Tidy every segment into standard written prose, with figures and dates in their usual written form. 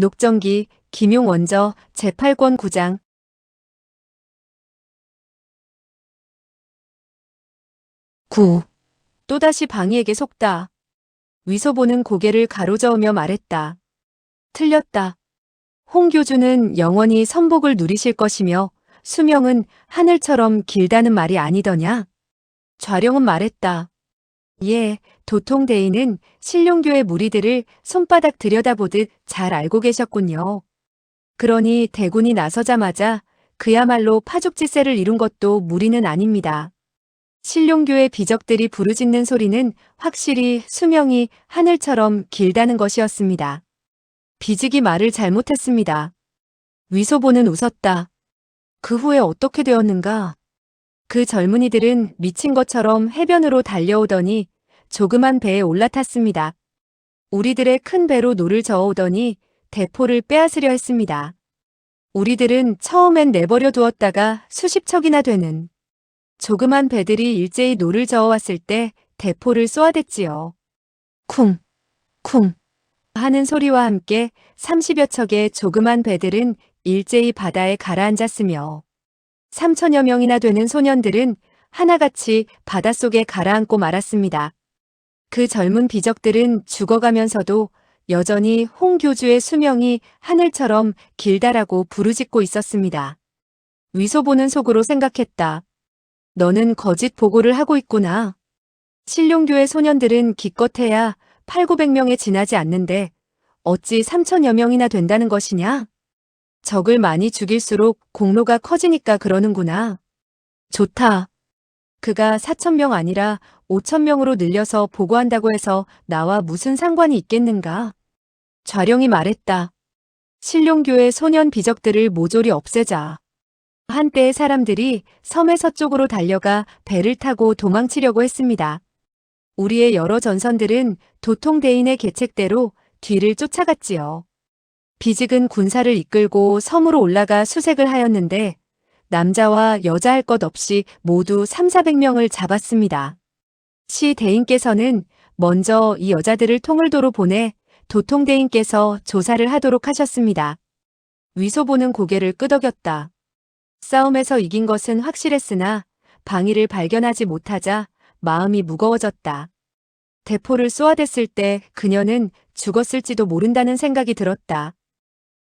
녹정기, 김용원저, 제8권 9장. 9. 또다시 방이에게 속다. 위소보는 고개를 가로저으며 말했다. 틀렸다. 홍교주는 영원히 선복을 누리실 것이며 수명은 하늘처럼 길다는 말이 아니더냐? 좌령은 말했다. 예, 도통대인은 신룡교의 무리들을 손바닥 들여다보듯 잘 알고 계셨군요. 그러니 대군이 나서자마자 그야말로 파죽지세를 이룬 것도 무리는 아닙니다. 신룡교의 비적들이 부르짖는 소리는 확실히 수명이 하늘처럼 길다는 것이었습니다. 비직이 말을 잘못했습니다. 위소보는 웃었다. 그 후에 어떻게 되었는가? 그 젊은이들은 미친 것처럼 해변으로 달려오더니 조그만 배에 올라탔습니다. 우리들의 큰 배로 노를 저어오더니 대포를 빼앗으려 했습니다. 우리들은 처음엔 내버려 두었다가 수십 척이나 되는 조그만 배들이 일제히 노를 저어왔을 때 대포를 쏘아댔지요. 쿵, 쿵 하는 소리와 함께 30여 척의 조그만 배들은 일제히 바다에 가라앉았으며 3천여 명이나 되는 소년들은 하나같이 바닷속에 가라앉고 말았습니다. 그 젊은 비적들은 죽어가면서도 여전히 홍교주의 수명이 하늘처럼 길다라고 부르짖고 있었습니다. 위소보는 속으로 생각했다. 너는 거짓 보고를 하고 있구나. 신룡교의 소년들은 기껏해야 8,900명에 지나지 않는데 어찌 3천여 명이나 된다는 것이냐? 적을 많이 죽일수록 공로가 커지니까 그러는구나. 좋다. 그가 4,000명 아니라 5,000명으로 늘려서 보고한다고 해서 나와 무슨 상관이 있겠는가? 좌령이 말했다. 신룡교의 소년 비적들을 모조리 없애자. 한때의 사람들이 섬의 서쪽으로 달려가 배를 타고 도망치려고 했습니다. 우리의 여러 전선들은 도통대인의 계책대로 뒤를 쫓아갔지요. 비직은 군사를 이끌고 섬으로 올라가 수색을 하였는데 남자와 여자 할 것 없이 모두 3,400명을 잡았습니다. 시 대인께서는 먼저 이 여자들을 통을도로 보내 도통대인께서 조사를 하도록 하셨습니다. 위소보는 고개를 끄덕였다. 싸움에서 이긴 것은 확실했으나 방위를 발견하지 못하자 마음이 무거워졌다. 대포를 쏘아댔을 때 그녀는 죽었을지도 모른다는 생각이 들었다.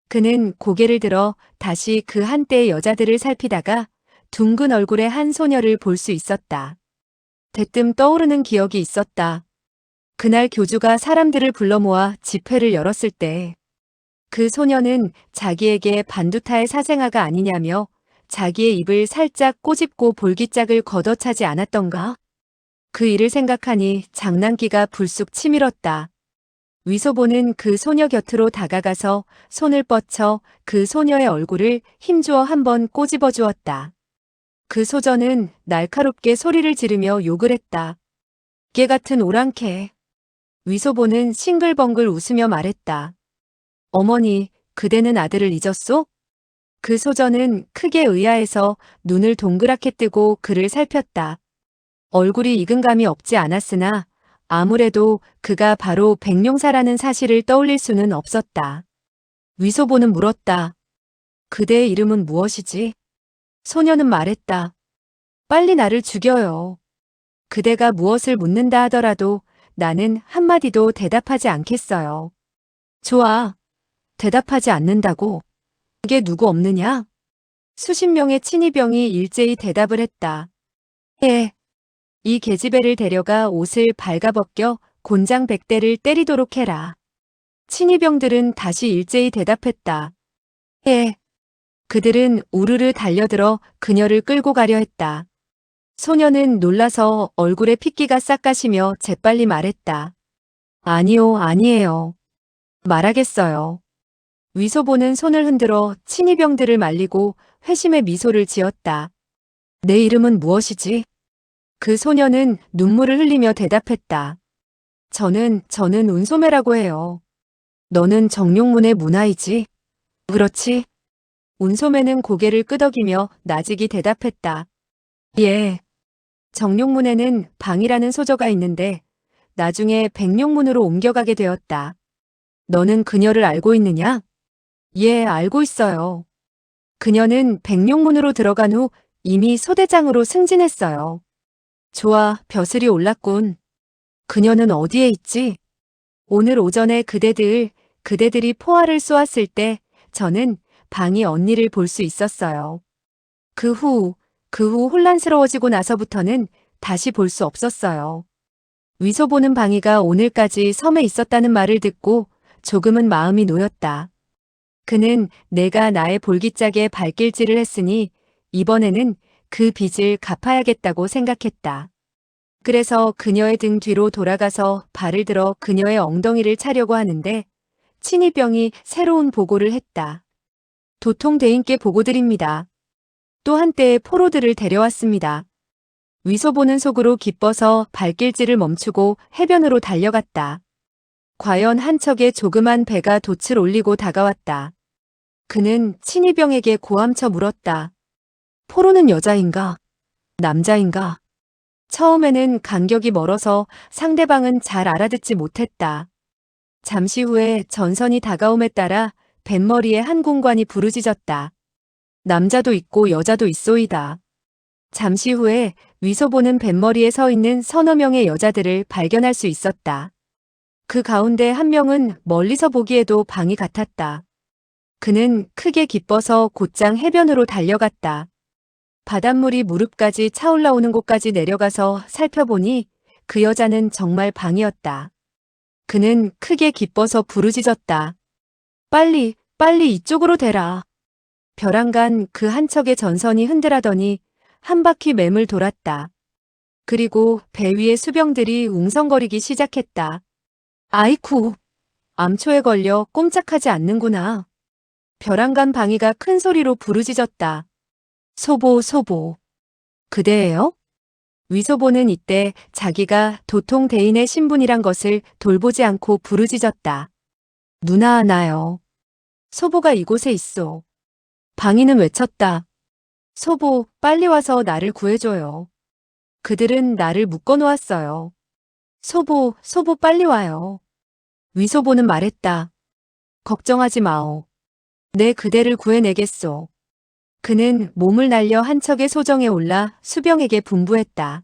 그는 고개를 들어 다시 그 한때의 여자들을 살피다가 둥근 얼굴의 한 소녀를 볼 수 있었다. 대뜸 떠오르는 기억이 있었다. 그날 교주가 사람들을 불러 모아 집회를 열었을 때 그 소녀는 자기에게 반두타의 사생아가 아니냐며 자기의 입을 살짝 꼬집고 볼기짝을 걷어차지 않았던가? 그 일을 생각하니 장난기가 불쑥 치밀었다. 위소보는 그 소녀 곁으로 다가가서 손을 뻗쳐 그 소녀의 얼굴을 힘주어 한번 꼬집어 주었다. 그 소저는 날카롭게 소리를 지르며 욕을 했다. 개 같은 오랑캐. 위소보는 싱글벙글 웃으며 말했다. 어머니, 그대는 아들을 잊었소? 그 소저는 크게 의아해서 눈을 동그랗게 뜨고 그를 살폈다. 얼굴이 익은 감이 없지 않았으나 아무래도 그가 바로 백룡사라는 사실을 떠올릴 수는 없었다. 위소보는 물었다. 그대의 이름은 무엇이지? 소녀는 말했다. 빨리 나를 죽여요. 그대가 무엇을 묻는다 하더라도 나는 한마디도 대답하지 않겠어요. 좋아. 대답하지 않는다고? 그게 누구 없느냐? 수십 명의 친위병이 일제히 대답을 했다. 예. 이 계집애를 데려가 옷을 발가벗겨 곤장 100대를 때리도록 해라. 친위병들은 다시 일제히 대답했다. 예. 그들은 우르르 달려들어 그녀를 끌고 가려 했다. 소녀는 놀라서 얼굴에 핏기가 싹 가시며 재빨리 말했다. 아니요, 아니에요. 말하겠어요. 위소보는 손을 흔들어 친위병들을 말리고 회심의 미소를 지었다. 내 이름은 무엇이지? 그 소녀는 눈물을 흘리며 대답했다. 저는 운소매라고 해요. 너는 정룡문의 문화이지? 그렇지? 운소매는 고개를 끄덕이며 나직이 대답했다. 예. 정룡문에는 방이라는 소저가 있는데 나중에 백룡문으로 옮겨가게 되었다. 너는 그녀를 알고 있느냐? 예, 알고 있어요. 그녀는 백룡문으로 들어간 후 이미 소대장으로 승진했어요. 좋아, 벼슬이 올랐군. 그녀는 어디에 있지? 오늘 오전에 그대들이 포화를 쏘았을 때 저는 방이 언니를 볼 수 있었어요. 그 후, 그 후 혼란스러워지고 나서부터는 다시 볼 수 없었어요. 위소 보는 방이가 오늘까지 섬에 있었다는 말을 듣고 조금은 마음이 놓였다. 그는 내가 나의 볼기짝에 발길질을 했으니 이번에는 그 빚을 갚아야겠다고 생각했다. 그래서 그녀의 등 뒤로 돌아가서 발을 들어 그녀의 엉덩이를 차려고 하는데 친위병이 새로운 보고를 했다. 도통 대인께 보고드립니다. 또 한때의 포로들을 데려왔습니다. 위소 보는 속으로 기뻐서 발길질을 멈추고 해변으로 달려갔다. 과연 한 척의 조그만 배가 돛을 올리고 다가왔다. 그는 친위병에게 고함쳐 물었다. 포로는 여자인가? 남자인가? 처음에는 간격이 멀어서 상대방은 잘 알아듣지 못했다. 잠시 후에 전선이 다가옴에 따라 뱃머리에 한 공관이 부르짖었다. 남자도 있고 여자도 있소이다. 잠시 후에 위소 보는 뱃머리에 서 있는 서너 명의 여자들을 발견할 수 있었다. 그 가운데 한 명은 멀리서 보기에도 방이 같았다. 그는 크게 기뻐서 곧장 해변으로 달려갔다. 바닷물이 무릎까지 차올라오는 곳까지 내려가서 살펴보니 그 여자는 정말 방이었다. 그는 크게 기뻐서 부르짖었다. 빨리, 빨리 이쪽으로 대라. 벼랑간 그 한 척의 전선이 흔들하더니 한 바퀴 맴을 돌았다. 그리고 배 위의 수병들이 웅성거리기 시작했다. 아이쿠, 암초에 걸려 꼼짝하지 않는구나. 벼랑간 방이가 큰 소리로 부르짖었다. 소보, 소보. 그대예요? 위소보는 이때 자기가 도통 대인의 신분이란 것을 돌보지 않고 부르짖었다. 누나 나요. 소보가 이곳에 있어. 방이는 외쳤다. 소보, 빨리 와서 나를 구해줘요. 그들은 나를 묶어놓았어요. 소보, 소보 빨리 와요. 위소보는 말했다. 걱정하지 마오. 내 그대를 구해내겠소. 그는 몸을 날려 한 척의 소정에 올라 수병에게 분부했다.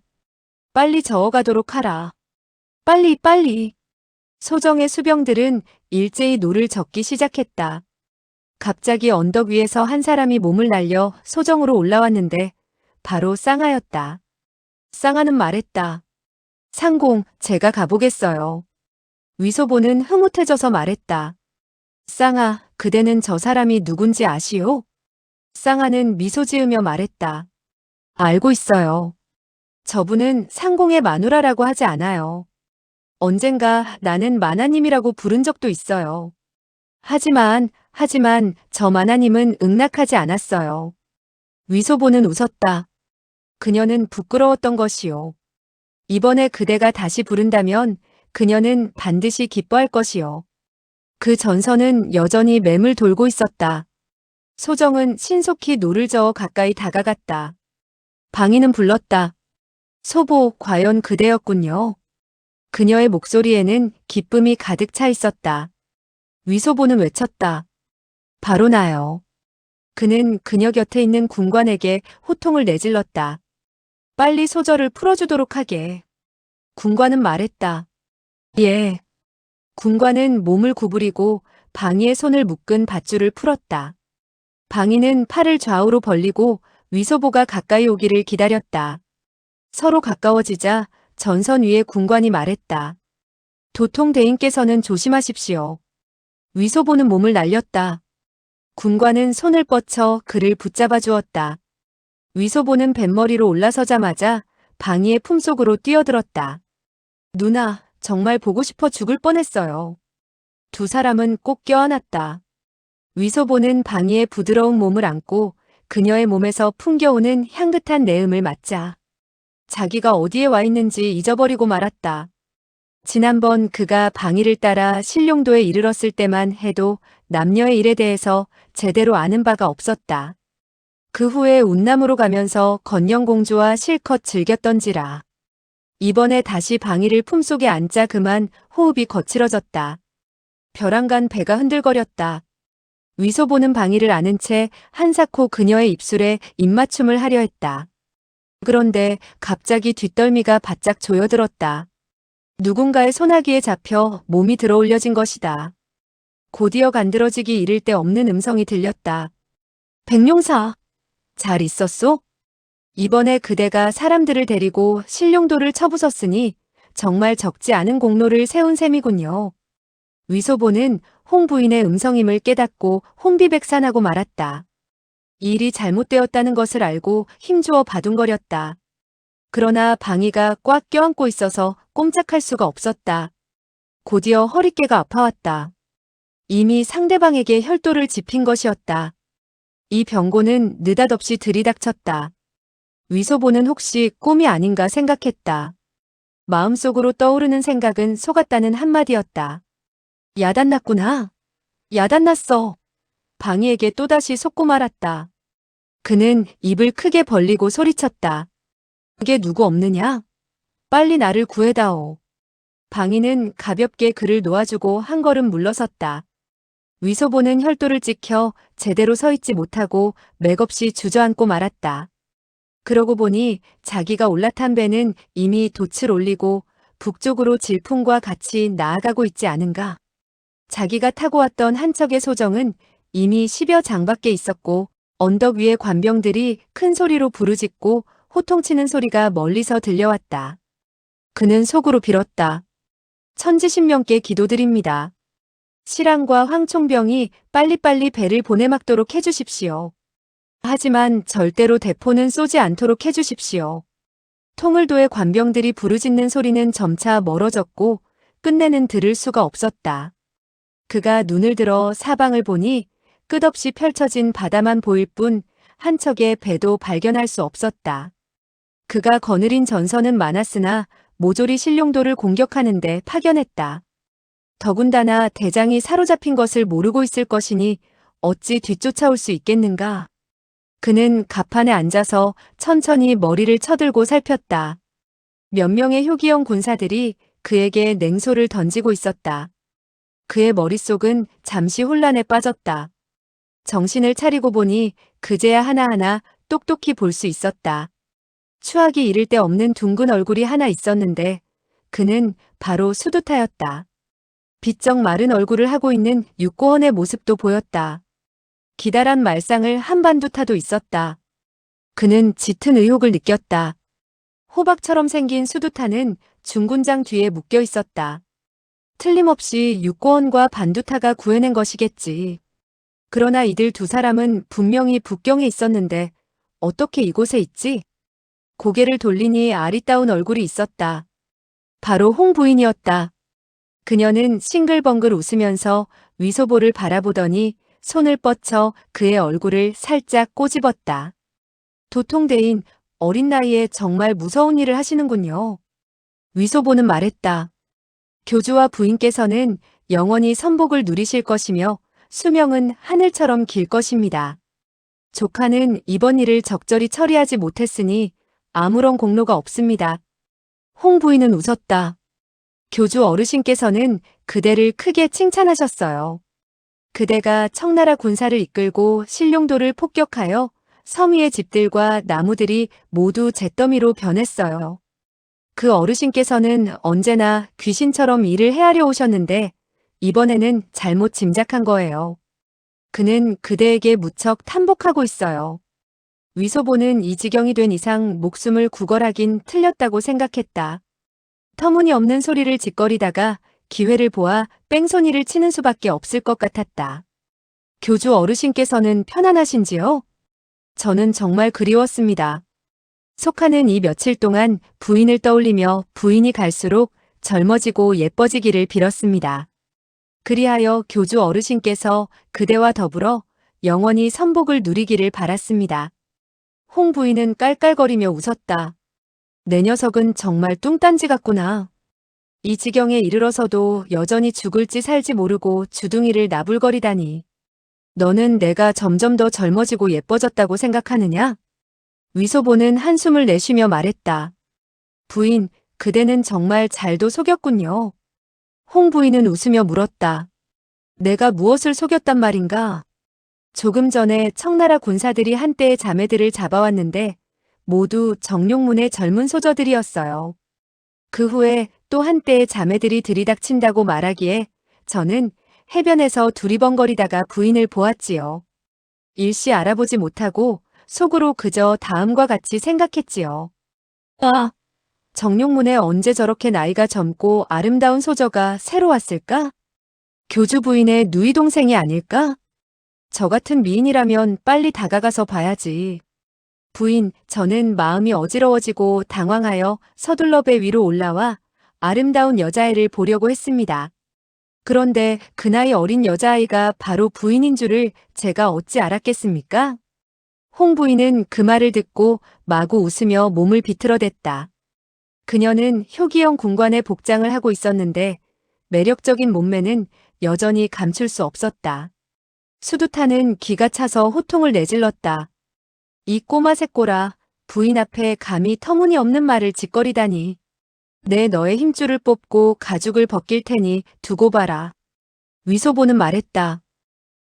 빨리 저어가도록 하라. 빨리, 빨리. 소정의 수병들은 일제히 노를 젓기 시작했다. 갑자기 언덕 위에서 한 사람이 몸을 날려 소정으로 올라왔는데 바로 쌍하였다. 쌍하는 말했다. 상공, 제가 가보겠어요. 위소보는 흐뭇해져서 말했다. 쌍하, 그대는 저 사람이 누군지 아시오? 쌍하는 미소 지으며 말했다. 알고 있어요. 저분은 상공의 마누라라고 하지 않아요. 언젠가 나는 마나님이라고 부른 적도 있어요. 하지만 저 마나님은 응낙하지 않았어요. 위소보는 웃었다. 그녀는 부끄러웠던 것이요. 이번에 그대가 다시 부른다면 그녀는 반드시 기뻐할 것이요. 그 전선은 여전히 맴을 돌고 있었다. 소정은 신속히 노를 저어 가까이 다가갔다. 방이는 불렀다. 소보, 과연 그대였군요. 그녀의 목소리에는 기쁨이 가득 차 있었다. 위소보는 외쳤다. 바로 나요. 그는 그녀 곁에 있는 군관에게 호통을 내질렀다. 빨리 소절을 풀어주도록 하게. 군관은 말했다. 예. 군관은 몸을 구부리고 방이의 손을 묶은 밧줄을 풀었다. 방이는 팔을 좌우로 벌리고 위소보가 가까이 오기를 기다렸다. 서로 가까워지자 전선 위에 군관이 말했다. 도통 대인께서는 조심하십시오. 위소보는 몸을 날렸다. 군관은 손을 뻗쳐 그를 붙잡아 주었다. 위소보는 뱃머리로 올라서자마자 방이의 품속으로 뛰어들었다. 누나, 정말 보고 싶어 죽을 뻔했어요. 두 사람은 꼭 껴안았다. 위소보는 방이의 부드러운 몸을 안고 그녀의 몸에서 풍겨오는 향긋한 내음을 맡자 자기가 어디에 와 있는지 잊어버리고 말았다. 지난번 그가 방이를 따라 신룡도에 이르렀을 때만 해도 남녀의 일에 대해서 제대로 아는 바가 없었다. 그 후에 운남으로 가면서 건영공주와 실컷 즐겼던지라. 이번에 다시 방이를 품속에 앉자 그만 호흡이 거칠어졌다. 벼랑간 배가 흔들거렸다. 위소 보는 방위를 아는 채 한사코 그녀의 입술에 입맞춤을 하려 했다. 그런데 갑자기 뒷덜미가 바짝 조여들었다. 누군가의 소나기에 잡혀 몸이 들어올려진 것이다. 곧이어 간드러지기 이를 데 없는 음성이 들렸다. 백룡사, 잘 있었소? 이번에 그대가 사람들을 데리고 신룡도를 쳐부쉈으니 정말 적지 않은 공로를 세운 셈이군요. 위소보는 홍 부인의 음성임을 깨닫고 혼비백산하고 말았다. 일이 잘못되었다는 것을 알고 힘주어 바둥거렸다. 그러나 방위가 꽉 껴안고 있어서 꼼짝할 수가 없었다. 곧이어 허리깨가 아파왔다. 이미 상대방에게 혈도를 짚인 것이었다. 이 병고는 느닷없이 들이닥쳤다. 위소보는 혹시 꿈이 아닌가 생각했다. 마음속으로 떠오르는 생각은 속았다는 한마디였다. 야단났구나. 야단났어. 방위에게 또다시 속고 말았다. 그는 입을 크게 벌리고 소리쳤다. 그게 누구 없느냐? 빨리 나를 구해다오. 방위는 가볍게 그를 놓아주고 한 걸음 물러섰다. 위소보는 혈도를 찍혀 제대로 서 있지 못하고 맥없이 주저앉고 말았다. 그러고 보니 자기가 올라탄 배는 이미 돛을 올리고 북쪽으로 질풍과 같이 나아가고 있지 않은가. 자기가 타고 왔던 한 척의 소정은 이미 10여 장 밖에 있었고 언덕 위의 관병들이 큰 소리로 부르짖고 호통치는 소리가 멀리서 들려왔다. 그는 속으로 빌었다. 천지신명께 기도드립니다. 실랑과 황총병이 빨리빨리 배를 보내막도록 해주십시오. 하지만 절대로 대포는 쏘지 않도록 해주십시오. 통을도의 관병들이 부르짖는 소리는 점차 멀어졌고 끝내는 들을 수가 없었다. 그가 눈을 들어 사방을 보니 끝없이 펼쳐진 바다만 보일 뿐 한 척의 배도 발견할 수 없었다. 그가 거느린 전선은 많았으나 모조리 신룡도를 공격하는데 파견했다. 더군다나 대장이 사로잡힌 것을 모르고 있을 것이니 어찌 뒤쫓아올 수 있겠는가. 그는 갑판에 앉아서 천천히 머리를 쳐들고 살폈다. 몇 명의 효기형 군사들이 그에게 냉소를 던지고 있었다. 그의 머릿속은 잠시 혼란에 빠졌다. 정신을 차리고 보니 그제야 하나하나 똑똑히 볼 수 있었다. 추하기 이를 데 없는 둥근 얼굴이 하나 있었는데 그는 바로 수두타였다. 비쩍 마른 얼굴을 하고 있는 육고헌의 모습도 보였다. 기다란 말상을 한반두타도 있었다. 그는 짙은 의혹을 느꼈다. 호박처럼 생긴 수두타는 중군장 뒤에 묶여 있었다. 틀림없이 육고헌과 반두타가 구해낸 것이겠지. 그러나 이들 두 사람은 분명히 북경에 있었는데 어떻게 이곳에 있지? 고개를 돌리니 아리따운 얼굴이 있었다. 바로 홍 부인이었다. 그녀는 싱글벙글 웃으면서 위소보를 바라보더니 손을 뻗쳐 그의 얼굴을 살짝 꼬집었다. 도통대인 어린 나이에 정말 무서운 일을 하시는군요. 위소보는 말했다. 교주와 부인께서는 영원히 선복을 누리실 것이며 수명은 하늘처럼 길 것입니다. 조카는 이번 일을 적절히 처리하지 못했으니 아무런 공로가 없습니다. 홍 부인은 웃었다. 교주 어르신께서는 그대를 크게 칭찬하셨어요. 그대가 청나라 군사를 이끌고 신룡도를 폭격하여 섬위의 집들과 나무들이 모두 잿더미로 변했어요. 그 어르신께서는 언제나 귀신처럼 일을 헤아려 오셨는데 이번에는 잘못 짐작한 거예요. 그는 그대에게 무척 탐복하고 있어요. 위소보는 이 지경이 된 이상 목숨을 구걸하긴 틀렸다고 생각했다. 터무니없는 소리를 짓거리다가 기회를 보아 뺑소니를 치는 수밖에 없을 것 같았다. 교주 어르신께서는 편안하신지요? 저는 정말 그리웠습니다. 속하는 이 며칠 동안 부인을 떠올리며 부인이 갈수록 젊어지고 예뻐지기를 빌었습니다. 그리하여 교주 어르신께서 그대와 더불어 영원히 선복을 누리기를 바랐습니다. 홍 부인은 깔깔거리며 웃었다. 내 녀석은 정말 뚱딴지 같구나. 이 지경에 이르러서도 여전히 죽을지 살지 모르고 주둥이를 나불거리다니. 너는 내가 점점 더 젊어지고 예뻐졌다고 생각하느냐? 위소보는 한숨을 내쉬며 말했다. 부인, 그대는 정말 잘도 속였군요. 홍 부인은 웃으며 물었다. 내가 무엇을 속였단 말인가? 조금 전에 청나라 군사들이 한때의 자매들을 잡아왔는데 모두 정룡문의 젊은 소저들이었어요. 그 후에 또 한때의 자매들이 들이닥친다고 말하기에 저는 해변에서 두리번거리다가 부인을 보았지요. 일시 알아보지 못하고 속으로 그저 다음과 같이 생각했지요. 아, 정룡문에 언제 저렇게 나이가 젊고 아름다운 소저가 새로 왔을까? 교주 부인의 누이 동생이 아닐까? 저 같은 미인이라면 빨리 다가가서 봐야지. 부인, 저는 마음이 어지러워지고 당황하여 서둘러 배 위로 올라와 아름다운 여자애를 보려고 했습니다. 그런데 그 나이 어린 여자아이가 바로 부인인 줄을 제가 어찌 알았겠습니까? 홍 부인은 그 말을 듣고 마구 웃으며 몸을 비틀어댔다. 그녀는 효기형 군관의 복장을 하고 있었는데 매력적인 몸매는 여전히 감출 수 없었다. 수두타는 기가 차서 호통을 내질렀다. 이 꼬마 새꼬라, 부인 앞에 감히 터무니없는 말을 짓거리다니. 내 너의 힘줄을 뽑고 가죽을 벗길 테니 두고 봐라. 위소보는 말했다.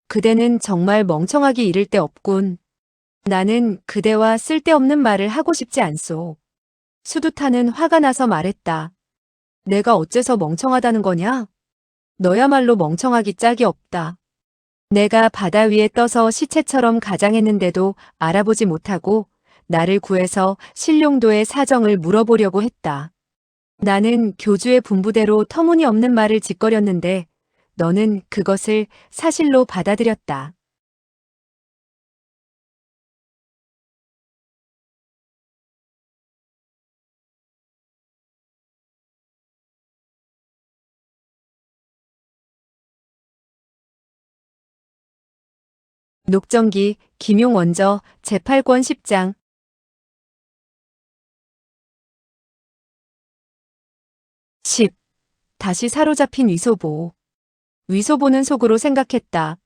그대는 정말 멍청하기 이를 데 없군. 나는 그대와 쓸데없는 말을 하고 싶지 않소. 수두타는 화가 나서 말했다. 내가 어째서 멍청하다는 거냐? 너야말로 멍청하기 짝이 없다. 내가 바다 위에 떠서 시체처럼 가장했는데도 알아보지 못하고 나를 구해서 신룡도의 사정을 물어보려고 했다. 나는 교주의 분부대로 터무니없는 말을 짓거렸는데 너는 그것을 사실로 받아들였다. 녹정기 김용원저 제8권 10장 10. 다시 사로잡힌 위소보. 위소보는 속으로 생각했다.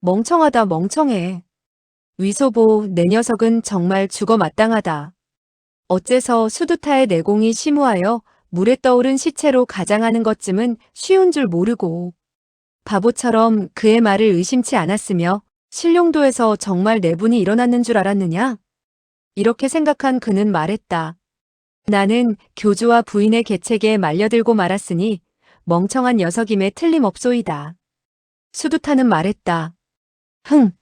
멍청하다 멍청해. 위소보 내 녀석은 정말 죽어 마땅하다. 어째서 수두타의 내공이 심우하여 물에 떠오른 시체로 가장하는 것쯤은 쉬운 줄 모르고 바보처럼 그의 말을 의심치 않았으며 신룡도에서 정말 내분이 일어났는 줄 알았느냐? 이렇게 생각한 그는 말했다. 나는 교주와 부인의 계책에 말려들고 말았으니 멍청한 녀석임에 틀림없소이다. 수두타는 말했다. 흥,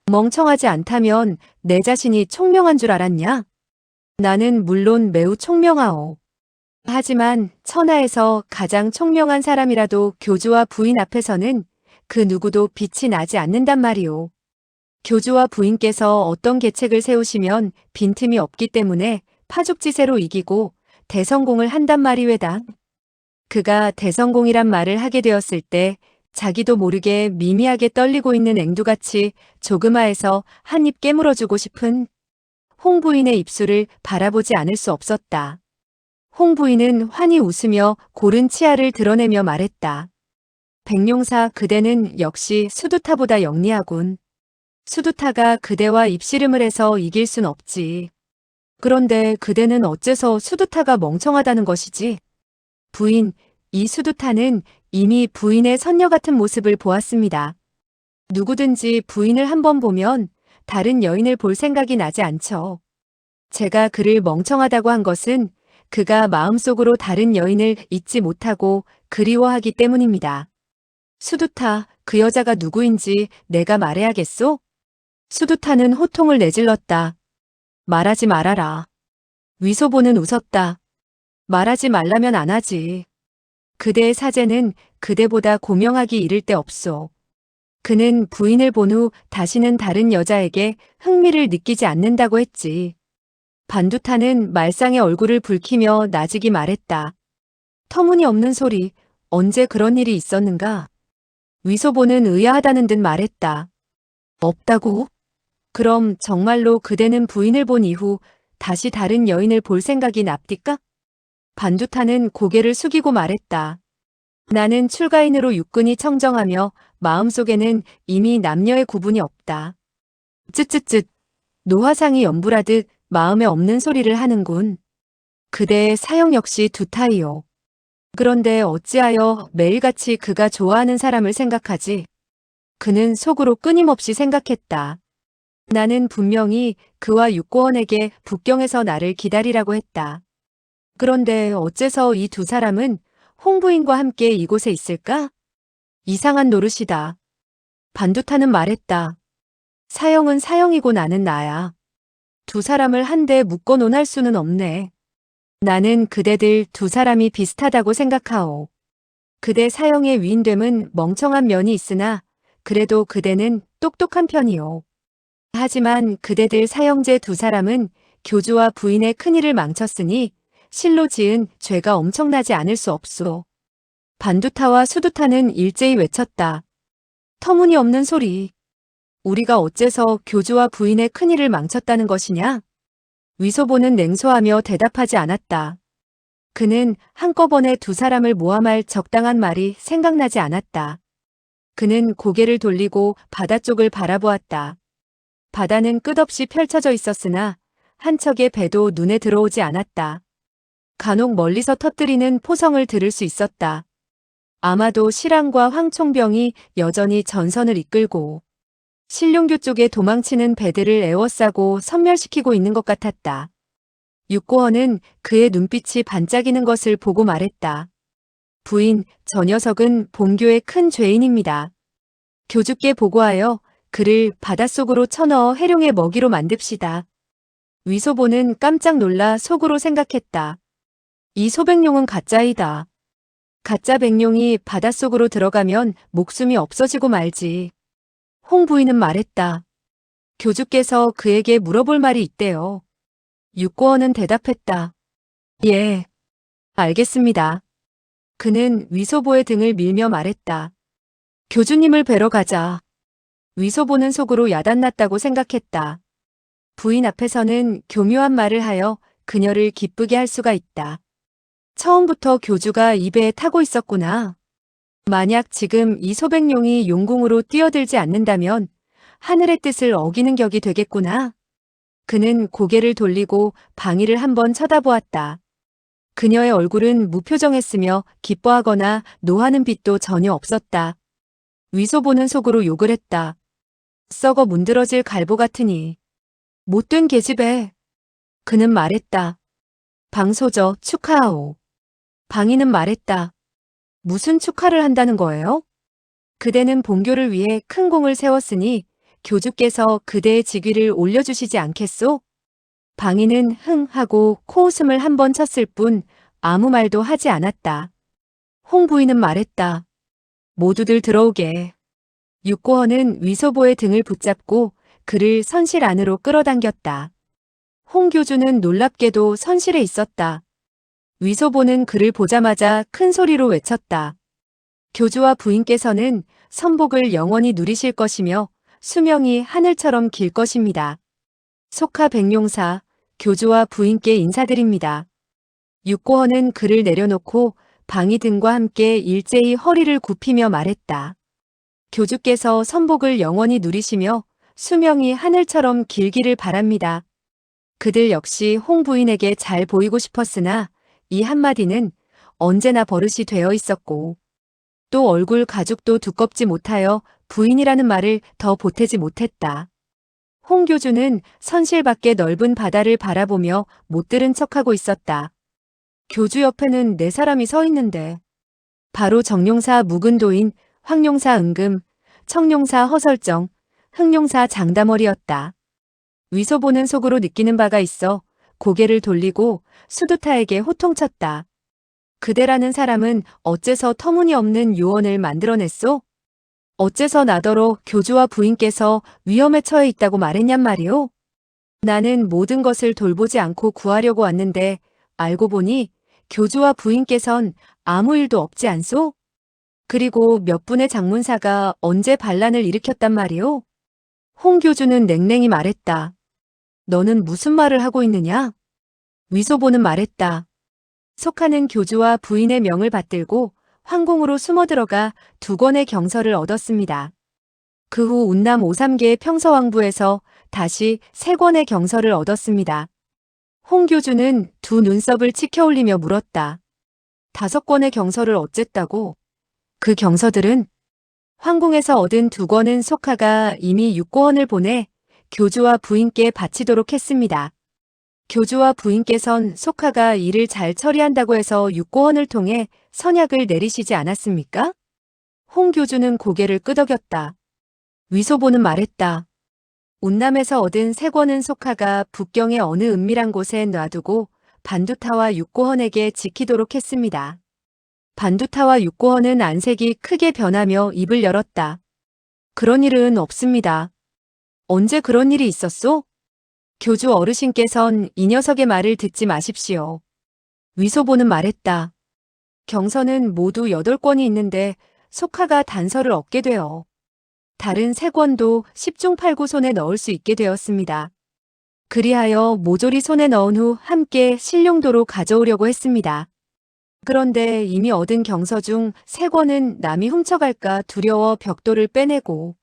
멍청하지 않다면 내 자신이 총명한 줄 알았냐? 나는 물론 매우 총명하오. 하지만 천하에서 가장 총명한 사람이라도 교주와 부인 앞에서는 그 누구도 빛이 나지 않는단 말이오. 교주와 부인께서 어떤 계책을 세우시면 빈틈이 없기 때문에 파죽지세로 이기고 대성공을 한단 말이외다. 그가 대성공이란 말을 하게 되었을 때 자기도 모르게 미미하게 떨리고 있는 앵두같이 조그마해서 한 입 깨물어주고 싶은 홍 부인의 입술을 바라보지 않을 수 없었다. 홍 부인은 환히 웃으며 고른 치아를 드러내며 말했다. 백룡사 그대는 역시 수두타보다 영리하군. 수두타가 그대와 입씨름을 해서 이길 순 없지. 그런데 그대는 어째서 수두타가 멍청하다는 것이지? 부인, 이 수두타는 이미 부인의 선녀 같은 모습을 보았습니다. 누구든지 부인을 한번 보면 다른 여인을 볼 생각이 나지 않죠. 제가 그를 멍청하다고 한 것은 그가 마음속으로 다른 여인을 잊지 못하고 그리워하기 때문입니다. 수두타, 그 여자가 누구인지 내가 말해야겠소? 수두타는 호통을 내질렀다. 말하지 말아라. 위소보는 웃었다. 말하지 말라면 안 하지. 그대의 사제는 그대보다 고명하기 이를 데 없소. 그는 부인을 본 후 다시는 다른 여자에게 흥미를 느끼지 않는다고 했지. 반두타는 말상의 얼굴을 붉히며 나직이 말했다. 터무니없는 소리, 언제 그런 일이 있었는가? 위소보는 의아하다는 듯 말했다. 없다고? 그럼 정말로 그대는 부인을 본 이후 다시 다른 여인을 볼 생각이 납디까? 반두타는 고개를 숙이고 말했다. 나는 출가인으로 육군이 청정하며 마음속에는 이미 남녀의 구분이 없다. 쯧쯧쯧, 노화상이 연불하듯 마음에 없는 소리를 하는군. 그대의 사형 역시 두타이요. 그런데 어찌하여 매일같이 그가 좋아하는 사람을 생각하지? 그는 속으로 끊임없이 생각했다. 나는 분명히 그와 육고원에게 북경에서 나를 기다리라고 했다. 그런데 어째서 이 두 사람은 홍부인과 함께 이곳에 있을까? 이상한 노릇이다. 반두타는 말했다. 사형은 사형이고 나는 나야. 두 사람을 한데 묶어 논할 수는 없네. 나는 그대들 두 사람이 비슷하다고 생각하오. 그대 사형의 위인됨은 멍청한 면이 있으나 그래도 그대는 똑똑한 편이오. 하지만 그대들 사형제 두 사람은 교주와 부인의 큰일을 망쳤으니 실로 지은 죄가 엄청나지 않을 수 없소. 반두타와 수두타는 일제히 외쳤다. 터무니없는 소리. 우리가 어째서 교주와 부인의 큰일을 망쳤다는 것이냐? 위소보는 냉소하며 대답하지 않았다. 그는 한꺼번에 두 사람을 모함할 적당한 말이 생각나지 않았다. 그는 고개를 돌리고 바다 쪽을 바라보았다. 바다는 끝없이 펼쳐져 있었으나 한 척의 배도 눈에 들어오지 않았다. 간혹 멀리서 터뜨리는 포성을 들을 수 있었다. 아마도 실황과 황총병이 여전히 전선을 이끌고 신룡교 쪽에 도망치는 배들을 에워싸고 섬멸시키고 있는 것 같았다. 육고원은 그의 눈빛이 반짝이는 것을 보고 말했다. 부인, 저 녀석은 본교의 큰 죄인입니다. 교주께 보고하여 그를 바닷속으로 쳐넣어 해룡의 먹이로 만듭시다. 위소보는 깜짝 놀라 속으로 생각했다. 이 소백룡은 가짜이다. 가짜 백룡이 바닷속으로 들어가면 목숨이 없어지고 말지. 홍 부인은 말했다. 교주께서 그에게 물어볼 말이 있대요. 육고원은 대답했다. 예, 알겠습니다. 그는 위소보의 등을 밀며 말했다. 교주님을 뵈러 가자. 위소보는 속으로 야단났다고 생각했다. 부인 앞에서는 교묘한 말을 하여 그녀를 기쁘게 할 수가 있다. 처음부터 교주가 이 배에 타고 있었구나. 만약 지금 이 소백룡이 용궁으로 뛰어들지 않는다면 하늘의 뜻을 어기는 격이 되겠구나. 그는 고개를 돌리고 방위를 한번 쳐다보았다. 그녀의 얼굴은 무표정했으며 기뻐하거나 노하는 빛도 전혀 없었다. 위소보는 속으로 욕을 했다. 썩어 문드러질 갈보 같으니. 못된 계집애. 그는 말했다. 방소저 축하하오. 방위는 말했다. 무슨 축하를 한다는 거예요? 그대는 본교를 위해 큰 공을 세웠으니 교주께서 그대의 직위를 올려주시지 않겠소? 방위는 흥 하고 코웃음을 한번 쳤을 뿐 아무 말도 하지 않았다. 홍 부인은 말했다. 모두들 들어오게. 육고원은 위소보의 등을 붙잡고 그를 선실 안으로 끌어당겼다. 홍 교주는 놀랍게도 선실에 있었다. 위소보는 그를 보자마자 큰 소리로 외쳤다. 교주와 부인께서는 선복을 영원히 누리실 것이며 수명이 하늘처럼 길 것입니다. 속하 백룡사, 교주와 부인께 인사드립니다. 육고원은 그를 내려놓고 방위 등과 함께 일제히 허리를 굽히며 말했다. 교주께서 선복을 영원히 누리시며 수명이 하늘처럼 길기를 바랍니다. 그들 역시 홍 부인에게 잘 보이고 싶었으나 이 한마디는 언제나 버릇이 되어 있었고 또 얼굴 가죽도 두껍지 못하여 부인이라는 말을 더 보태지 못했다. 홍 교주는 선실 밖의 넓은 바다를 바라보며 못 들은 척하고 있었다. 교주 옆에는 네 사람이 서 있는데 바로 정룡사 묵은도인, 황룡사 은금, 청룡사 허설정, 흑룡사 장다머리였다. 위소보는 속으로 느끼는 바가 있어 고개를 돌리고 수두타에게 호통쳤다. 그대라는 사람은 어째서 터무니없는 요원을 만들어냈소? 어째서 나더러 교주와 부인께서 위험에 처해 있다고 말했냔 말이오? 나는 모든 것을 돌보지 않고 구하려고 왔는데 알고 보니 교주와 부인께선 아무 일도 없지 않소? 그리고 몇 분의 장문사가 언제 반란을 일으켰단 말이오? 홍 교주는 냉랭히 말했다. 너는 무슨 말을 하고 있느냐? 위소보는 말했다. 속하는 교주와 부인의 명을 받들고 황궁으로 숨어들어가 2권의 경서를 얻었습니다. 그 후 운남 오삼계의 평서왕부에서 다시 3권의 경서를 얻었습니다. 홍 교주는 두 눈썹을 치켜올리며 물었다. 5권의 경서를 어쨌다고? 그 경서들은? 황궁에서 얻은 두 권은 속하가 이미 육고헌을 보내 교주와 부인께 바치도록 했습니다. 교주와 부인께선 속하가 일을 잘 처리한다고 해서 육고헌을 통해 선약을 내리시지 않았습니까? 홍 교주는 고개를 끄덕였다. 위소보는 말했다. 운남에서 얻은 세 권은 속하가 북경의 어느 은밀한 곳에 놔두고 반두타와 육고헌에게 지키도록 했습니다. 반두타와 육고헌은 안색이 크게 변하며 입을 열었다. 그런 일은 없습니다. 언제 그런 일이 있었소? 교주 어르신께선 이 녀석의 말을 듣지 마십시오. 위소보는 말했다. 경서는 모두 8권이 있는데 속하가 단서를 얻게 되어 다른 3권도 10중 8구 손에 넣을 수 있게 되었습니다. 그리하여 모조리 손에 넣은 후 함께 신룡도로 가져오려고 했습니다. 그런데 이미 얻은 경서 중 3권은 남이 훔쳐갈까 두려워 벽돌을 빼내고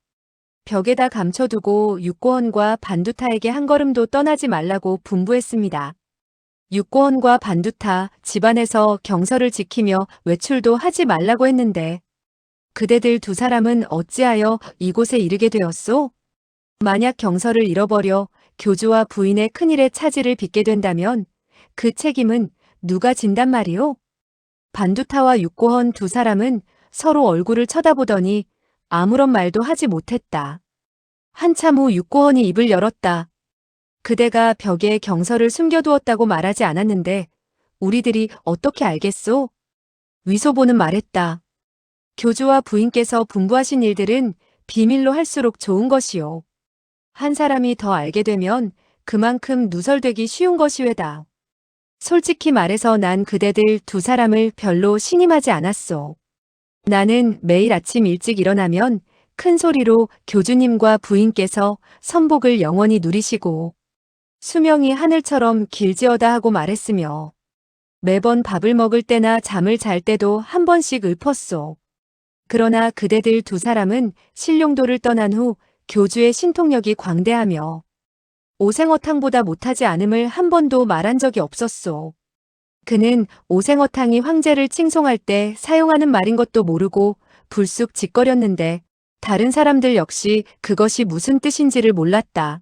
벽에다 감춰두고 육고헌과 반두타에게 한 걸음도 떠나지 말라고 분부했습니다. 육고헌과 반두타 집안에서 경서를 지키며 외출도 하지 말라고 했는데 그대들 두 사람은 어찌하여 이곳에 이르게 되었소? 만약 경서를 잃어버려 교주와 부인의 큰일에 차질을 빚게 된다면 그 책임은 누가 진단 말이오? 반두타와 육고헌 두 사람은 서로 얼굴을 쳐다보더니 아무런 말도 하지 못했다. 한참 후 육고헌이 입을 열었다. 그대가 벽에 경서를 숨겨두었다고 말하지 않았는데 우리들이 어떻게 알겠소? 위소보는 말했다. 교주와 부인께서 분부하신 일들은 비밀로 할수록 좋은 것이요. 한 사람이 더 알게 되면 그만큼 누설되기 쉬운 것이외다. 솔직히 말해서 난 그대들 두 사람을 별로 신임하지 않았소. 나는 매일 아침 일찍 일어나면 큰 소리로 교주님과 부인께서 선복을 영원히 누리시고 수명이 하늘처럼 길지어다 하고 말했으며 매번 밥을 먹을 때나 잠을 잘 때도 한 번씩 읊었소. 그러나 그대들 두 사람은 신룡도를 떠난 후 교주의 신통력이 광대하며 오생어탕보다 못하지 않음을 한 번도 말한 적이 없었소. 그는 오생어탕이 황제를 칭송할 때 사용하는 말인 것도 모르고 불쑥 짓거렸는데 다른 사람들 역시 그것이 무슨 뜻인지를 몰랐다.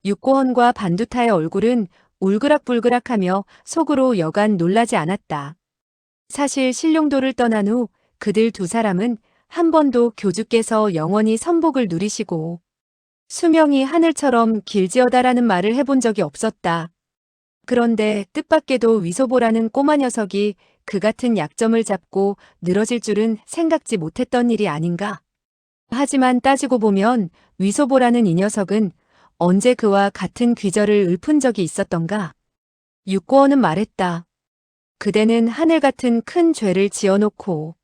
육고헌과 반두타의 얼굴은 울그락불그락하며 속으로 여간 놀라지 않았다. 사실 신룡도를 떠난 후 그들 두 사람은 한 번도 교주께서 영원히 선복을 누리시고 수명이 하늘처럼 길지어다라는 말을 해본 적이 없었다. 그런데 뜻밖에도 위소보라는 꼬마 녀석이 그 같은 약점을 잡고 늘어질 줄은 생각지 못했던 일이 아닌가. 하지만 따지고 보면 위소보라는 이 녀석은 언제 그와 같은 귀절을 읊은 적이 있었던가. 육고헌은 말했다. 그대는 하늘 같은 큰 죄를 지어놓고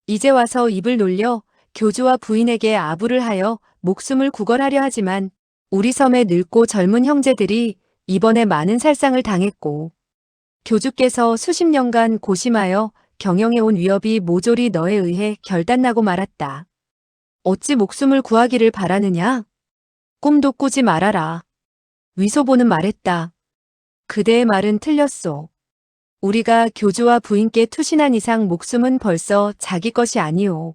이제 와서 입을 놀려 교주와 부인에게 아부를 하여 목숨을 구걸하려 하지만 우리 섬의 늙고 젊은 형제들이 이번에 많은 살상을 당했고 교주께서 수십 년간 고심하여 경영해온 위협이 모조리 너에 의해 결단나고 말았다. 어찌 목숨을 구하기를 바라느냐? 꿈도 꾸지 말아라. 위소보는 말했다. 그대의 말은 틀렸소. 우리가 교주와 부인께 투신한 이상 목숨은 벌써 자기 것이 아니오.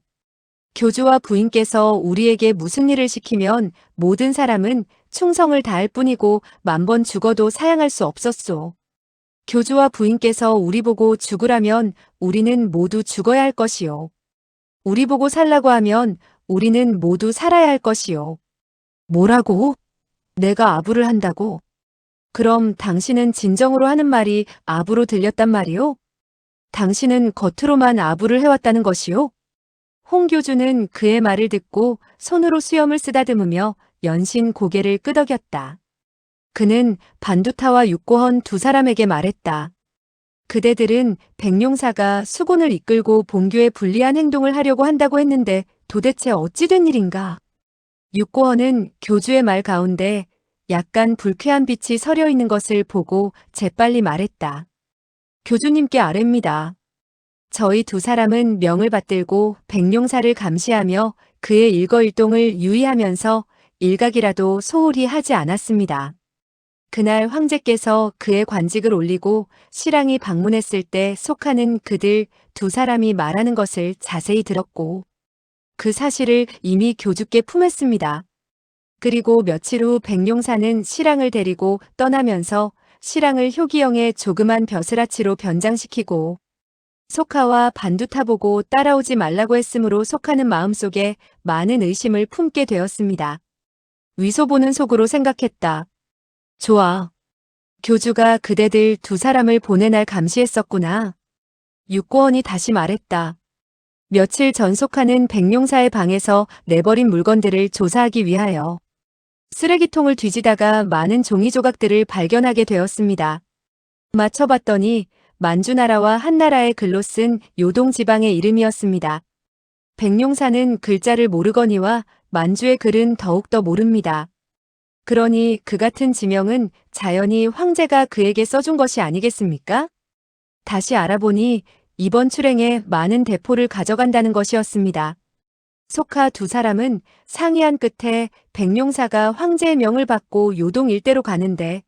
교주와 부인께서 우리에게 무슨 일을 시키면 모든 사람은 충성을 다할 뿐이고 만번 죽어도 사양할 수 없었소. 교주와 부인께서 우리 보고 죽으라면 우리는 모두 죽어야 할 것이요. 우리 보고 살라고 하면 우리는 모두 살아야 할 것이요. 뭐라고? 내가 아부를 한다고? 그럼 당신은 진정으로 하는 말이 아부로 들렸단 말이오? 당신은 겉으로만 아부를 해왔다는 것이오? 홍 교주는 그의 말을 듣고 손으로 수염을 쓰다듬으며 연신 고개를 끄덕였다. 그는 반두타와 육고헌 두 사람에게 말했다. 그대들은 백룡사가 수곤을 이끌고 본교에 불리한 행동을 하려고 한다고 했는데 도대체 어찌 된 일인가? 육고헌은 교주의 말 가운데 약간 불쾌한 빛이 서려 있는 것을 보고 재빨리 말했다. 교주님께 아뢰입니다. 저희 두 사람은 명을 받들고 백룡사를 감시하며 그의 일거일동을 유의하면서 일각이라도 소홀히 하지 않았습니다. 그날 황제께서 그의 관직을 올리고 실랑이 방문했을 때 속하는 그들 두 사람이 말하는 것을 자세히 들었고 그 사실을 이미 교주께 품었습니다. 그리고 며칠 후 백룡사는 실랑을 데리고 떠나면서 실랑을 효기형의 조그만 벼슬아치로 변장시키고 소카와 반두타보고 따라오지 말라고 했으므로 소카는 마음속에 많은 의심을 품게 되었습니다. 위소보는 속으로 생각했다. 좋아. 교주가 그대들 두 사람을 보내날 감시했었구나. 육고원이 다시 말했다. 며칠 전 소카는 백룡사의 방에서 내버린 물건들을 조사하기 위하여 쓰레기통을 뒤지다가 많은 종이 조각들을 발견하게 되었습니다. 맞춰봤더니 만주나라와 한나라의 글로 쓴 요동지방의 이름이었습니다. 백룡사는 글자를 모르거니와 만주의 글은 더욱더 모릅니다. 그러니 그 같은 지명은 자연히 황제가 그에게 써준 것이 아니겠습니까? 다시 알아보니 이번 출행에 많은 대포를 가져간다는 것이었습니다. 소카 두 사람은 상의한 끝에 백룡사가 황제의 명을 받고 요동 일대로 가는데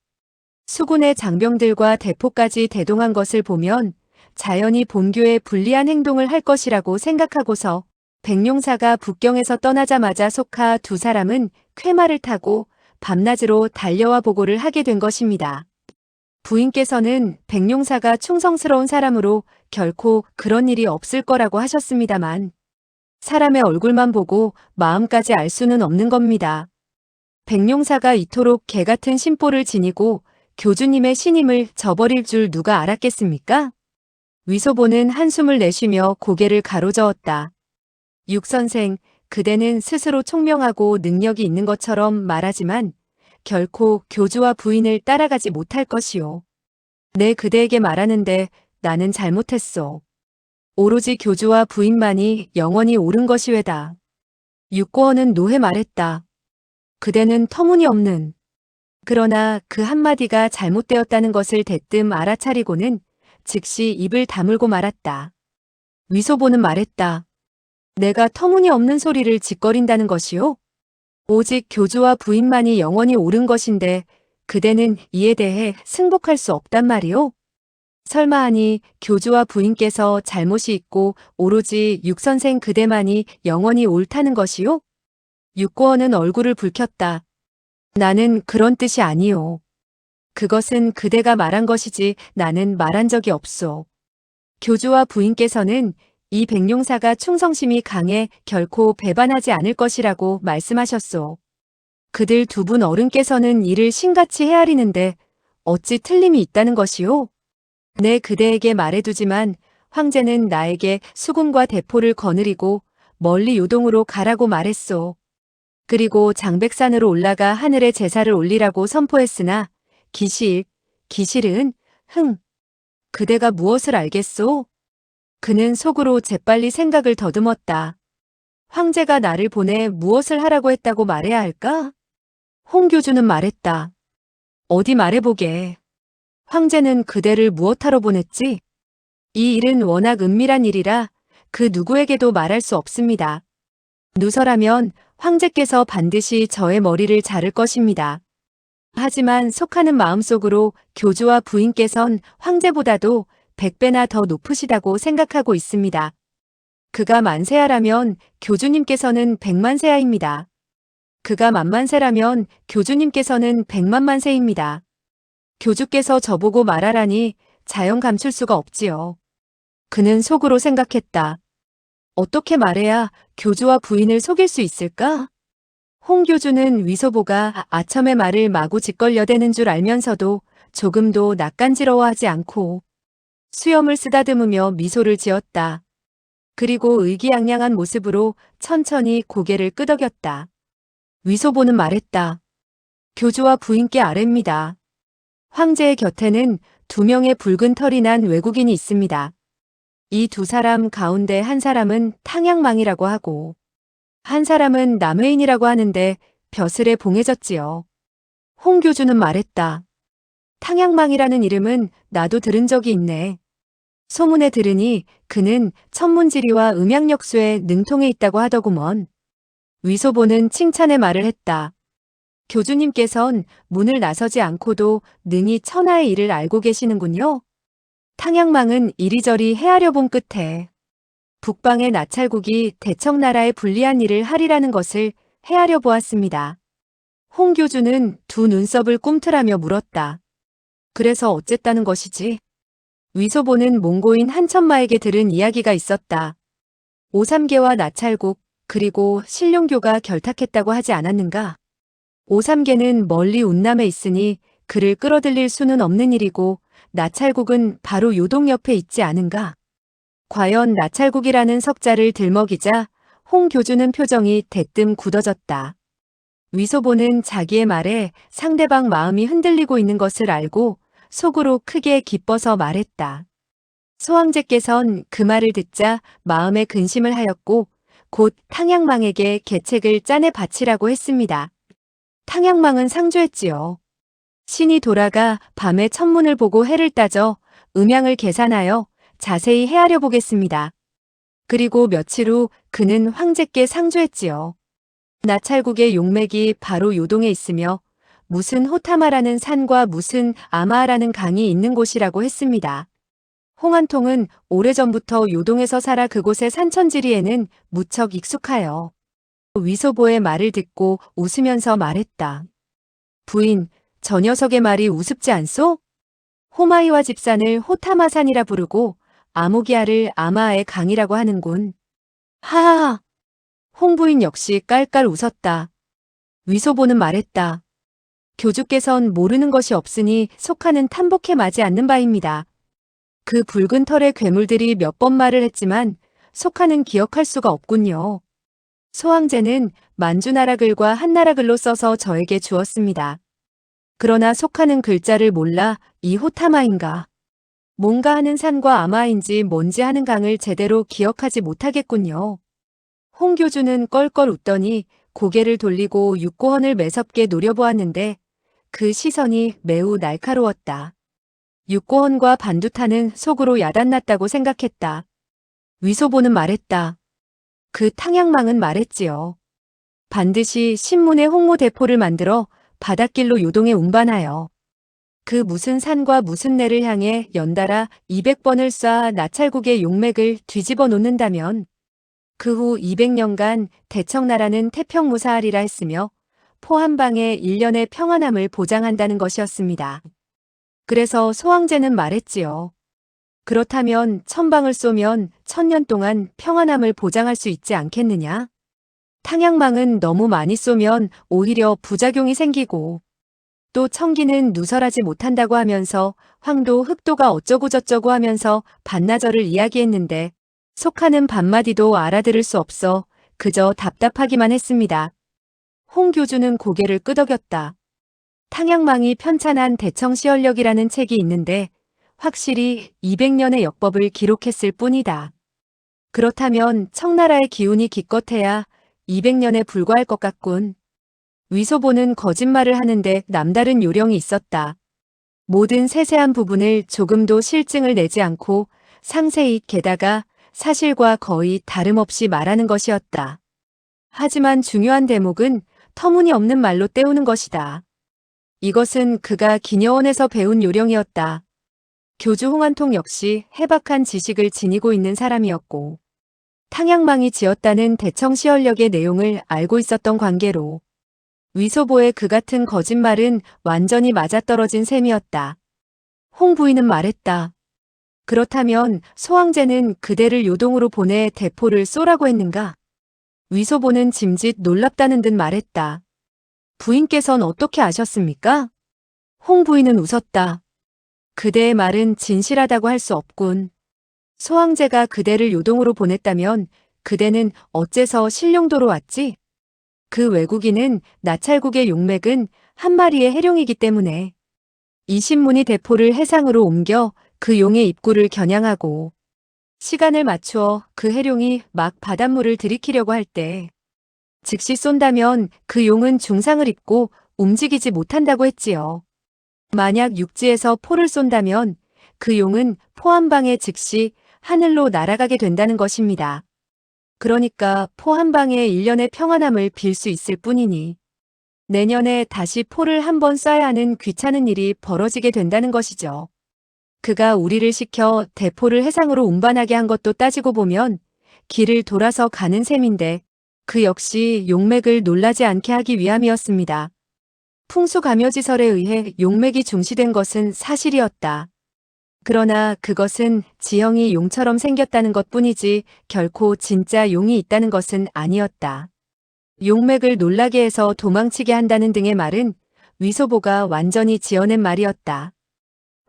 수군의 장병들과 대포까지 대동한 것을 보면 자연히 본교에 불리한 행동을 할 것이라고 생각하고서 백룡사가 북경에서 떠나자마자 소카 두 사람은 쾌마를 타고 밤낮으로 달려와 보고를 하게 된 것입니다. 부인께서는 백룡사가 충성스러운 사람으로 결코 그런 일이 없을 거라고 하셨습니다만 사람의 얼굴만 보고 마음까지 알 수는 없는 겁니다. 백룡사가 이토록 개같은 심보를 지니고 교주님의 신임을 저버릴 줄 누가 알았겠습니까? 위소보는 한숨을 내쉬며 고개를 가로저었다. 육선생, 그대는 스스로 총명하고 능력이 있는 것처럼 말하지만 결코 교주와 부인을 따라가지 못할 것이오. 내 그대에게 말하는데 나는 잘못했소. 오로지 교주와 부인만이 영원히 옳은 것이외다. 육고원은 노해 말했다. 그대는 터무니없는. 그러나 그 한마디가 잘못되었다는 것을 대뜸 알아차리고는 즉시 입을 다물고 말았다. 위소보는 말했다. 내가 터무니없는 소리를 짓거린다는 것이요? 오직 교주와 부인만이 영원히 옳은 것인데 그대는 이에 대해 승복할 수 없단 말이오? 설마하니 교주와 부인께서 잘못이 있고 오로지 육선생 그대만이 영원히 옳다는 것이요? 육고원은 얼굴을 붉혔다. 나는 그런 뜻이 아니오. 그것은 그대가 말한 것이지 나는 말한 적이 없소. 교주와 부인께서는 이 백룡사가 충성심이 강해 결코 배반하지 않을 것이라고 말씀하셨소. 그들 두 분 어른께서는 이를 신같이 헤아리는데 어찌 틀림이 있다는 것이오? 내 그대에게 말해두지만 황제는 나에게 수군과 대포를 거느리고 멀리 요동으로 가라고 말했소. 그리고 장백산으로 올라가 하늘에 제사를 올리라고 선포했으나 기실은 그대가 무엇을 알겠소? 그는 속으로 재빨리 생각을 더듬었다. 황제가 나를 보내 무엇을 하라고 했다고 말해야 할까? 홍교주는 말했다. 어디 말해보게. 황제는 그대를 무엇하러 보냈지? 이 일은 워낙 은밀한 일이라 그 누구에게도 말할 수 없습니다. 누설하면 황제께서 반드시 저의 머리를 자를 것입니다. 하지만 속하는 마음속으로 교주와 부인께선 황제보다도 100배나 더 높으시다고 생각하고 있습니다. 그가 만세하라면 교주님께서는 100만세하입니다. 그가 만만세라면 교주님께서는 100만만세입니다. 교주께서 저보고 말하라니 자연 감출 수가 없지요. 그는 속으로 생각했다. 어떻게 말해야 교주와 부인을 속일 수 있을까? 홍 교주는 위소보가 아첨의 말을 마구 짓걸려대는 줄 알면서도 조금도 낯간지러워하지 않고 수염을 쓰다듬으며 미소를 지었다. 그리고 의기양양한 모습으로 천천히 고개를 끄덕였다. 위소보는 말했다. 교주와 부인께 아뢰입니다. 황제의 곁에는 2명의 붉은 털이 난 외국인이 있습니다. 이 두 사람 가운데 한 사람은 탕양망이라고 하고 한 사람은 남회인이라고 하는데 벼슬에 봉해졌지요. 홍 교주는 말했다. 탕양망이라는 이름은 나도 들은 적이 있네. 소문에 들으니 그는 천문지리와 음양역수에 능통해 있다고 하더구먼. 위소보는 칭찬의 말을 했다. 교주님께선 문을 나서지 않고도 능히 천하의 일을 알고 계시는군요. 탕양망은 이리저리 헤아려 본 끝에 북방의 나찰국이 대청나라에 불리한 일을 하리라는 것을 헤아려 보았습니다. 홍교주는 두 눈썹을 꿈틀하며 물었다. 그래서 어쨌다는 것이지? 위소보는 몽고인 한천마에게 들은 이야기가 있었다. 오삼계와 나찰국 그리고 신룡교가 결탁했다고 하지 않았는가? 오삼계는 멀리 운남에 있으니 그를 끌어들일 수는 없는 일이고 나찰국은 바로 요동 옆에 있지 않은가? 과연 나찰국이라는 석자를 들먹이자 홍교주는 표정이 대뜸 굳어졌다. 위소보는 자기의 말에 상대방 마음이 흔들리고 있는 것을 알고 속으로 크게 기뻐서 말했다. 소황제께선 그 말을 듣자 마음에 근심을 하였고 곧 탕양망에게 계책을 짜내 바치라고 했습니다. 탕양망은 상주했지요. 신이 돌아가 밤에 천문을 보고 해를 따져 음양을 계산하여 자세히 헤아려 보겠습니다. 그리고 며칠 후 그는 황제께 상주했지요. 나찰국의 용맥이 바로 요동에 있으며 무슨 호타마라는 산과 무슨 아마라는 강이 있는 곳이라고 했습니다. 홍안통은 오래전부터 요동에서 살아 그곳의 산천지리에는 무척 익숙하여 위소보의 말을 듣고 웃으면서 말했다. 부인, 저 녀석의 말이 우습지 않소? 호마이와 집산을 호타마산이라 부르고 아모기아를 아마의 강이라고 하는군. 하하하. 홍부인 역시 깔깔 웃었다. 위소보는 말했다. 교주께선 모르는 것이 없으니 속하는 탐복해 마지 않는 바입니다. 그 붉은 털의 괴물들이 몇 번 말을 했지만 속하는 기억할 수가 없군요. 소황제는 만주나라 글과 한나라 글로 써서 저에게 주었습니다. 그러나 속하는 글자를 몰라 이 호타마인가. 뭔가 하는 산과 아마인지 뭔지 하는 강을 제대로 기억하지 못하겠군요. 홍교주는 껄껄 웃더니 고개를 돌리고 육고헌을 매섭게 노려보았는데 그 시선이 매우 날카로웠다. 육고헌과 반두타는 속으로 야단났다고 생각했다. 위소보는 말했다. 그 탕양망은 말했지요. 반드시 신문의 홍모대포를 만들어 바닷길로 요동에 운반하여 그 무슨 산과 무슨 내를 향해 연달아 200번을 쏴 나찰국의 용맥을 뒤집어 놓는다면 그 후 200년간 대청나라는 태평무사하리라 했으며 포한방의 1년의 평안함을 보장한다는 것이었습니다. 그래서 소황제는 말했지요. 그렇다면 천방을 쏘면 1000년 동안 평안함을 보장할 수 있지 않겠느냐? 탕양망은 너무 많이 쏘면 오히려 부작용이 생기고 또 청기는 누설하지 못한다고 하면서 황도 흑도가 어쩌고저쩌고 하면서 반나절을 이야기했는데 속하는 반마디도 알아들을 수 없어 그저 답답하기만 했습니다. 홍교주는 고개를 끄덕였다. 탕양망이 편찬한 대청시얼력이라는 책이 있는데 확실히 200년의 역법을 기록했을 뿐이다. 그렇다면 청나라의 기운이 기껏해야 200년에 불과할 것 같군. 위소보는 거짓말을 하는데 남다른 요령이 있었다. 모든 세세한 부분을 조금도 실증을 내지 않고 상세히 게다가 사실과 거의 다름없이 말하는 것이었다. 하지만 중요한 대목은 터무니없는 말로 때우는 것이다. 이것은 그가 기녀원에서 배운 요령이었다. 교주 홍안통 역시 해박한 지식을 지니고 있는 사람이었고 탕양망이 지었다는 대청시얼력의 내용을 알고 있었던 관계로 위소보의 그 같은 거짓말은 완전히 맞아떨어진 셈이었다. 홍 부인은 말했다. 그렇다면 소황제는 그대를 요동으로 보내 대포를 쏘라고 했는가? 위소보는 짐짓 놀랍다는 듯 말했다. 부인께선 어떻게 아셨습니까? 홍 부인은 웃었다. 그대의 말은 진실하다고 할 수 없군. 소황제가 그대를 요동으로 보냈다면 그대는 어째서 신룡도로 왔지? 그 외국인은 나찰국의 용맥은 한 마리의 해룡이기 때문에 이 신문이 대포를 해상으로 옮겨 그 용의 입구를 겨냥하고 시간을 맞추어 그 해룡이 막 바닷물을 들이키려고 할 때 즉시 쏜다면 그 용은 중상을 입고 움직이지 못한다고 했지요. 만약 육지에서 포를 쏜다면 그 용은 포 한 방에 즉시 하늘로 날아가게 된다는 것입니다. 그러니까 포 한 방에 1년의 평안함을 빌 수 있을 뿐이니 내년에 다시 포를 한 번 쏴야 하는 귀찮은 일이 벌어지게 된다는 것이죠. 그가 우리를 시켜 대포를 해상으로 운반하게 한 것도 따지고 보면 길을 돌아서 가는 셈인데 그 역시 용맥을 놀라지 않게 하기 위함이었습니다. 풍수가묘지설에 의해 용맥이 중시된 것은 사실이었다. 그러나 그것은 지형이 용처럼 생겼다는 것뿐이지 결코 진짜 용이 있다는 것은 아니었다. 용맥을 놀라게 해서 도망치게 한다는 등의 말은 위소보가 완전히 지어낸 말이었다.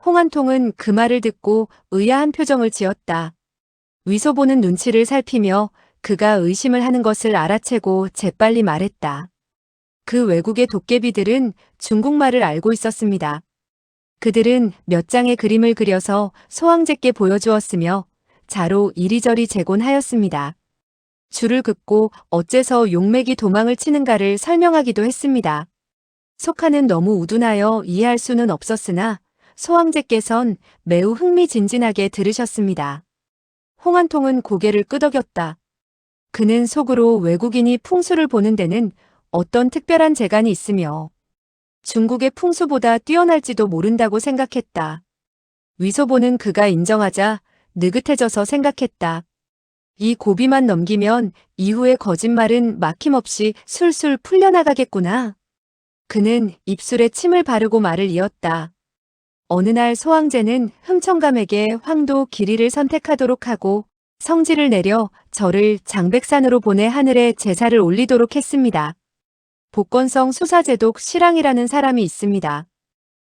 홍한통은 그 말을 듣고 의아한 표정을 지었다. 위소보는 눈치를 살피며 그가 의심을 하는 것을 알아채고 재빨리 말했다. 그 외국의 도깨비들은 중국말을 알고 있었습니다. 그들은 몇 장의 그림을 그려서 소왕제께 보여주었으며 자로 이리저리 재곤하였습니다. 줄을 긋고 어째서 용맥이 도망을 치는가를 설명하기도 했습니다. 속하는 너무 우둔하여 이해할 수는 없었으나 소왕제께선 매우 흥미진진하게 들으셨습니다. 홍한통은 고개를 끄덕였다. 그는 속으로 외국인이 풍수를 보는 데는 어떤 특별한 재간이 있으며 중국의 풍수보다 뛰어날지도 모른다고 생각했다. 위소보는 그가 인정하자 느긋해져서 생각했다. 이 고비만 넘기면 이후의 거짓말은 막힘없이 술술 풀려나가겠구나. 그는 입술에 침을 바르고 말을 이었다. 어느 날 소왕제는 흥청감에게 황도 길이를 선택하도록 하고 성지를 내려 저를 장백산으로 보내 하늘에 제사를 올리도록 했습니다. 복건성 수사제독 실랑이라는 사람이 있습니다.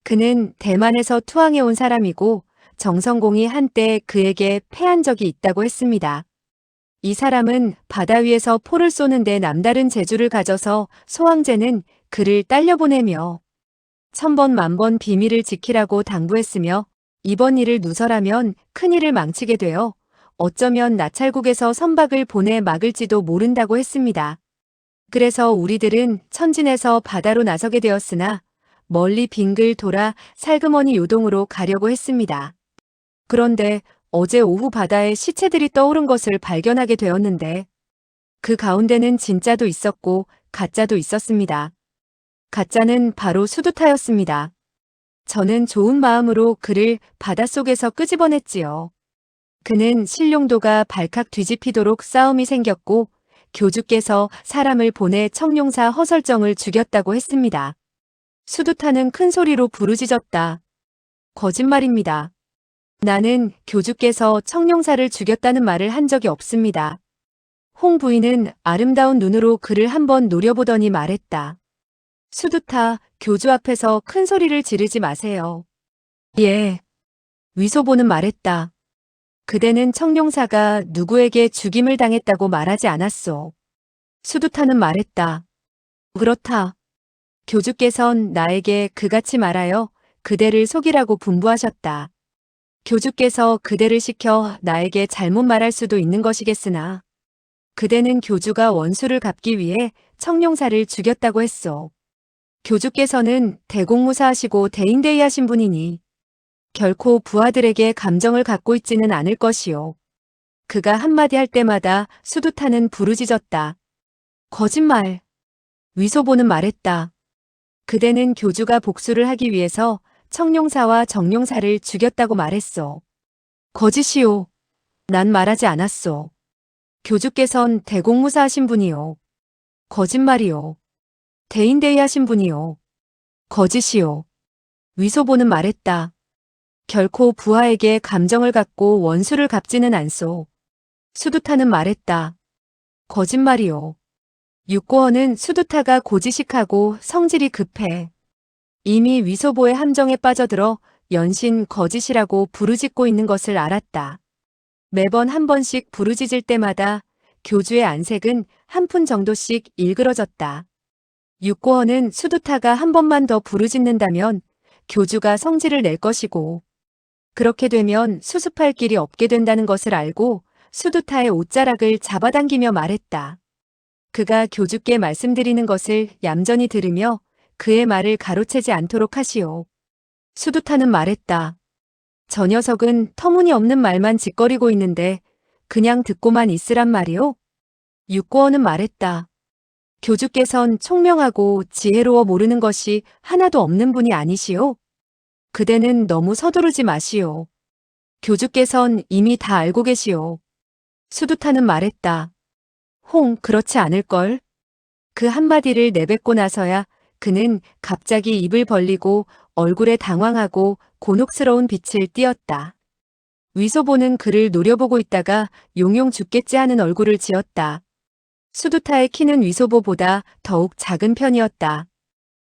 그는 대만에서 투항해 온 사람이고 정성공이 한때 그에게 패한 적이 있다고 했습니다. 이 사람은 바다 위에서 포를 쏘는데 남다른 재주를 가져서 소왕제는 그를 딸려보내며 1000번 만번 비밀을 지키라고 당부했으며 이번 일을 누설하면 큰일을 망치게 되어 어쩌면 나찰국에서 선박을 보내 막을지도 모른다고 했습니다. 그래서 우리들은 천진에서 바다로 나서게 되었으나 멀리 빙글 돌아 살그머니 요동으로 가려고 했습니다. 그런데 어제 오후 바다에 시체들이 떠오른 것을 발견하게 되었는데 그 가운데는 진짜도 있었고 가짜도 있었습니다. 가짜는 바로 수두타였습니다. 저는 좋은 마음으로 그를 바닷속에서 끄집어냈지요. 그는 신룡도가 발칵 뒤집히도록 싸움이 생겼고 교주께서 사람을 보내 청룡사 허설정을 죽였다고 했습니다. 수두타는 큰 소리로 부르짖었다. 거짓말입니다. 나는 교주께서 청룡사를 죽였다는 말을 한 적이 없습니다. 홍 부인은 아름다운 눈으로 그를 한번 노려보더니 말했다. 수두타, 교주 앞에서 큰 소리를 지르지 마세요. 예. 위소보는 말했다. 그대는 청룡사가 누구에게 죽임을 당했다고 말하지 않았소. 수두타는 말했다. 그렇다. 교주께선 나에게 그같이 말하여 그대를 속이라고 분부하셨다. 교주께서 그대를 시켜 나에게 잘못 말할 수도 있는 것이겠으나 그대는 교주가 원수를 갚기 위해 청룡사를 죽였다고 했소. 교주께서는 대공무사하시고 대인대이하신 분이니 결코 부하들에게 감정을 갖고 있지는 않을 것이요. 그가 한마디 할 때마다 수두타는 부르짖었다. 거짓말. 위소보는 말했다. 그대는 교주가 복수를 하기 위해서 청룡사와 정룡사를 죽였다고 말했소. 거짓이요. 난 말하지 않았소. 교주께선 대공무사하신 분이요. 거짓말이요. 대인대이하신 분이요. 거짓이요. 위소보는 말했다. 결코 부하에게 감정을 갖고 원수를 갚지는 않소. 수두타는 말했다. 거짓말이요. 육고원은 수두타가 고지식하고 성질이 급해. 이미 위소보의 함정에 빠져들어 연신 거짓이라고 부르짖고 있는 것을 알았다. 매번 한 번씩 부르짖을 때마다 교주의 안색은 한 푼 정도씩 일그러졌다. 육고원은 수두타가 한 번만 더 부르짖는다면 교주가 성질을 낼 것이고 그렇게 되면 수습할 길이 없게 된다는 것을 알고 수두타의 옷자락을 잡아당기며 말했다. 그가 교주께 말씀드리는 것을 얌전히 들으며 그의 말을 가로채지 않도록 하시오. 수두타는 말했다. 저 녀석은 터무니없는 말만 짓거리고 있는데 그냥 듣고만 있으란 말이오? 육고원은 말했다. 교주께선 총명하고 지혜로워 모르는 것이 하나도 없는 분이 아니시오? 그대는 너무 서두르지 마시오. 교주께선 이미 다 알고 계시오. 수두타는 말했다. 그렇지 않을걸. 그 한마디를 내뱉고 나서야 그는 갑자기 입을 벌리고 얼굴에 당황하고 곤혹스러운 빛을 띠었다. 위소보는 그를 노려보고 있다가 용용 죽겠지 하는 얼굴을 지었다. 수두타의 키는 위소보보다 더욱 작은 편이었다.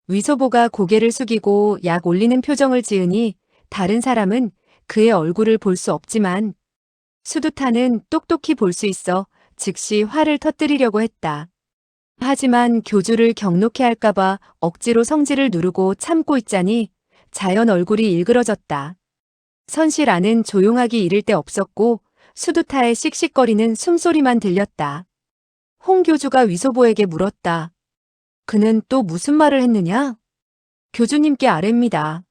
위소보가 고개를 숙이고 약 올리는 표정을 지으니 다른 사람은 그의 얼굴을 볼 수 없지만 수두타는 똑똑히 볼 수 있어 즉시 화를 터뜨리려고 했다. 하지만 교주를 경록해 할까봐 억지로 성질을 누르고 참고 있자니 자연 얼굴이 일그러졌다. 선실 안은 조용하기 이를 데 없었고 수두타의 씩씩거리는 숨소리만 들렸다. 홍 교주가 위소보에게 물었다. 그는 또 무슨 말을 했느냐? 교주님께 아뢰입니다.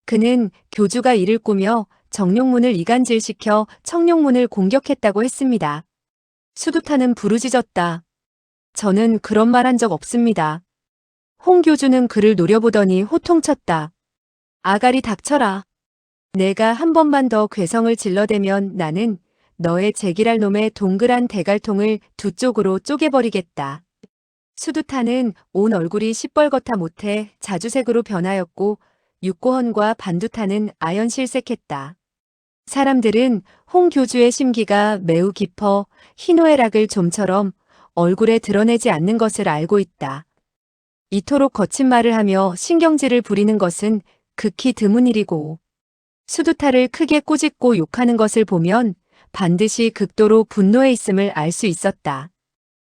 그는 교주가 이를 꾸며 정룡문을 이간질시켜 청룡문을 공격했다고 했습니다. 수두타는 부르짖었다. 저는 그런 말 한 적 없습니다. 홍 교주는 그를 노려보더니 호통쳤다. 아가리 닥쳐라. 내가 한 번만 더 괴성을 질러대면 나는 너의 제기랄 놈의 동그란 대갈통을 두 쪽으로 쪼개버리겠다. 수두타는 온 얼굴이 시뻘겋다 못해 자주색으로 변하였고 육고헌과 반두타는 아연실색했다. 사람들은 홍 교주의 심기가 매우 깊어 희노애락을 좀처럼 얼굴에 드러내지 않는 것을 알고 있다. 이토록 거친 말을 하며 신경질을 부리는 것은 극히 드문 일이고 수두타를 크게 꾸짖고 욕하는 것을 보면 반드시 극도로 분노해 있음을 알 수 있었다.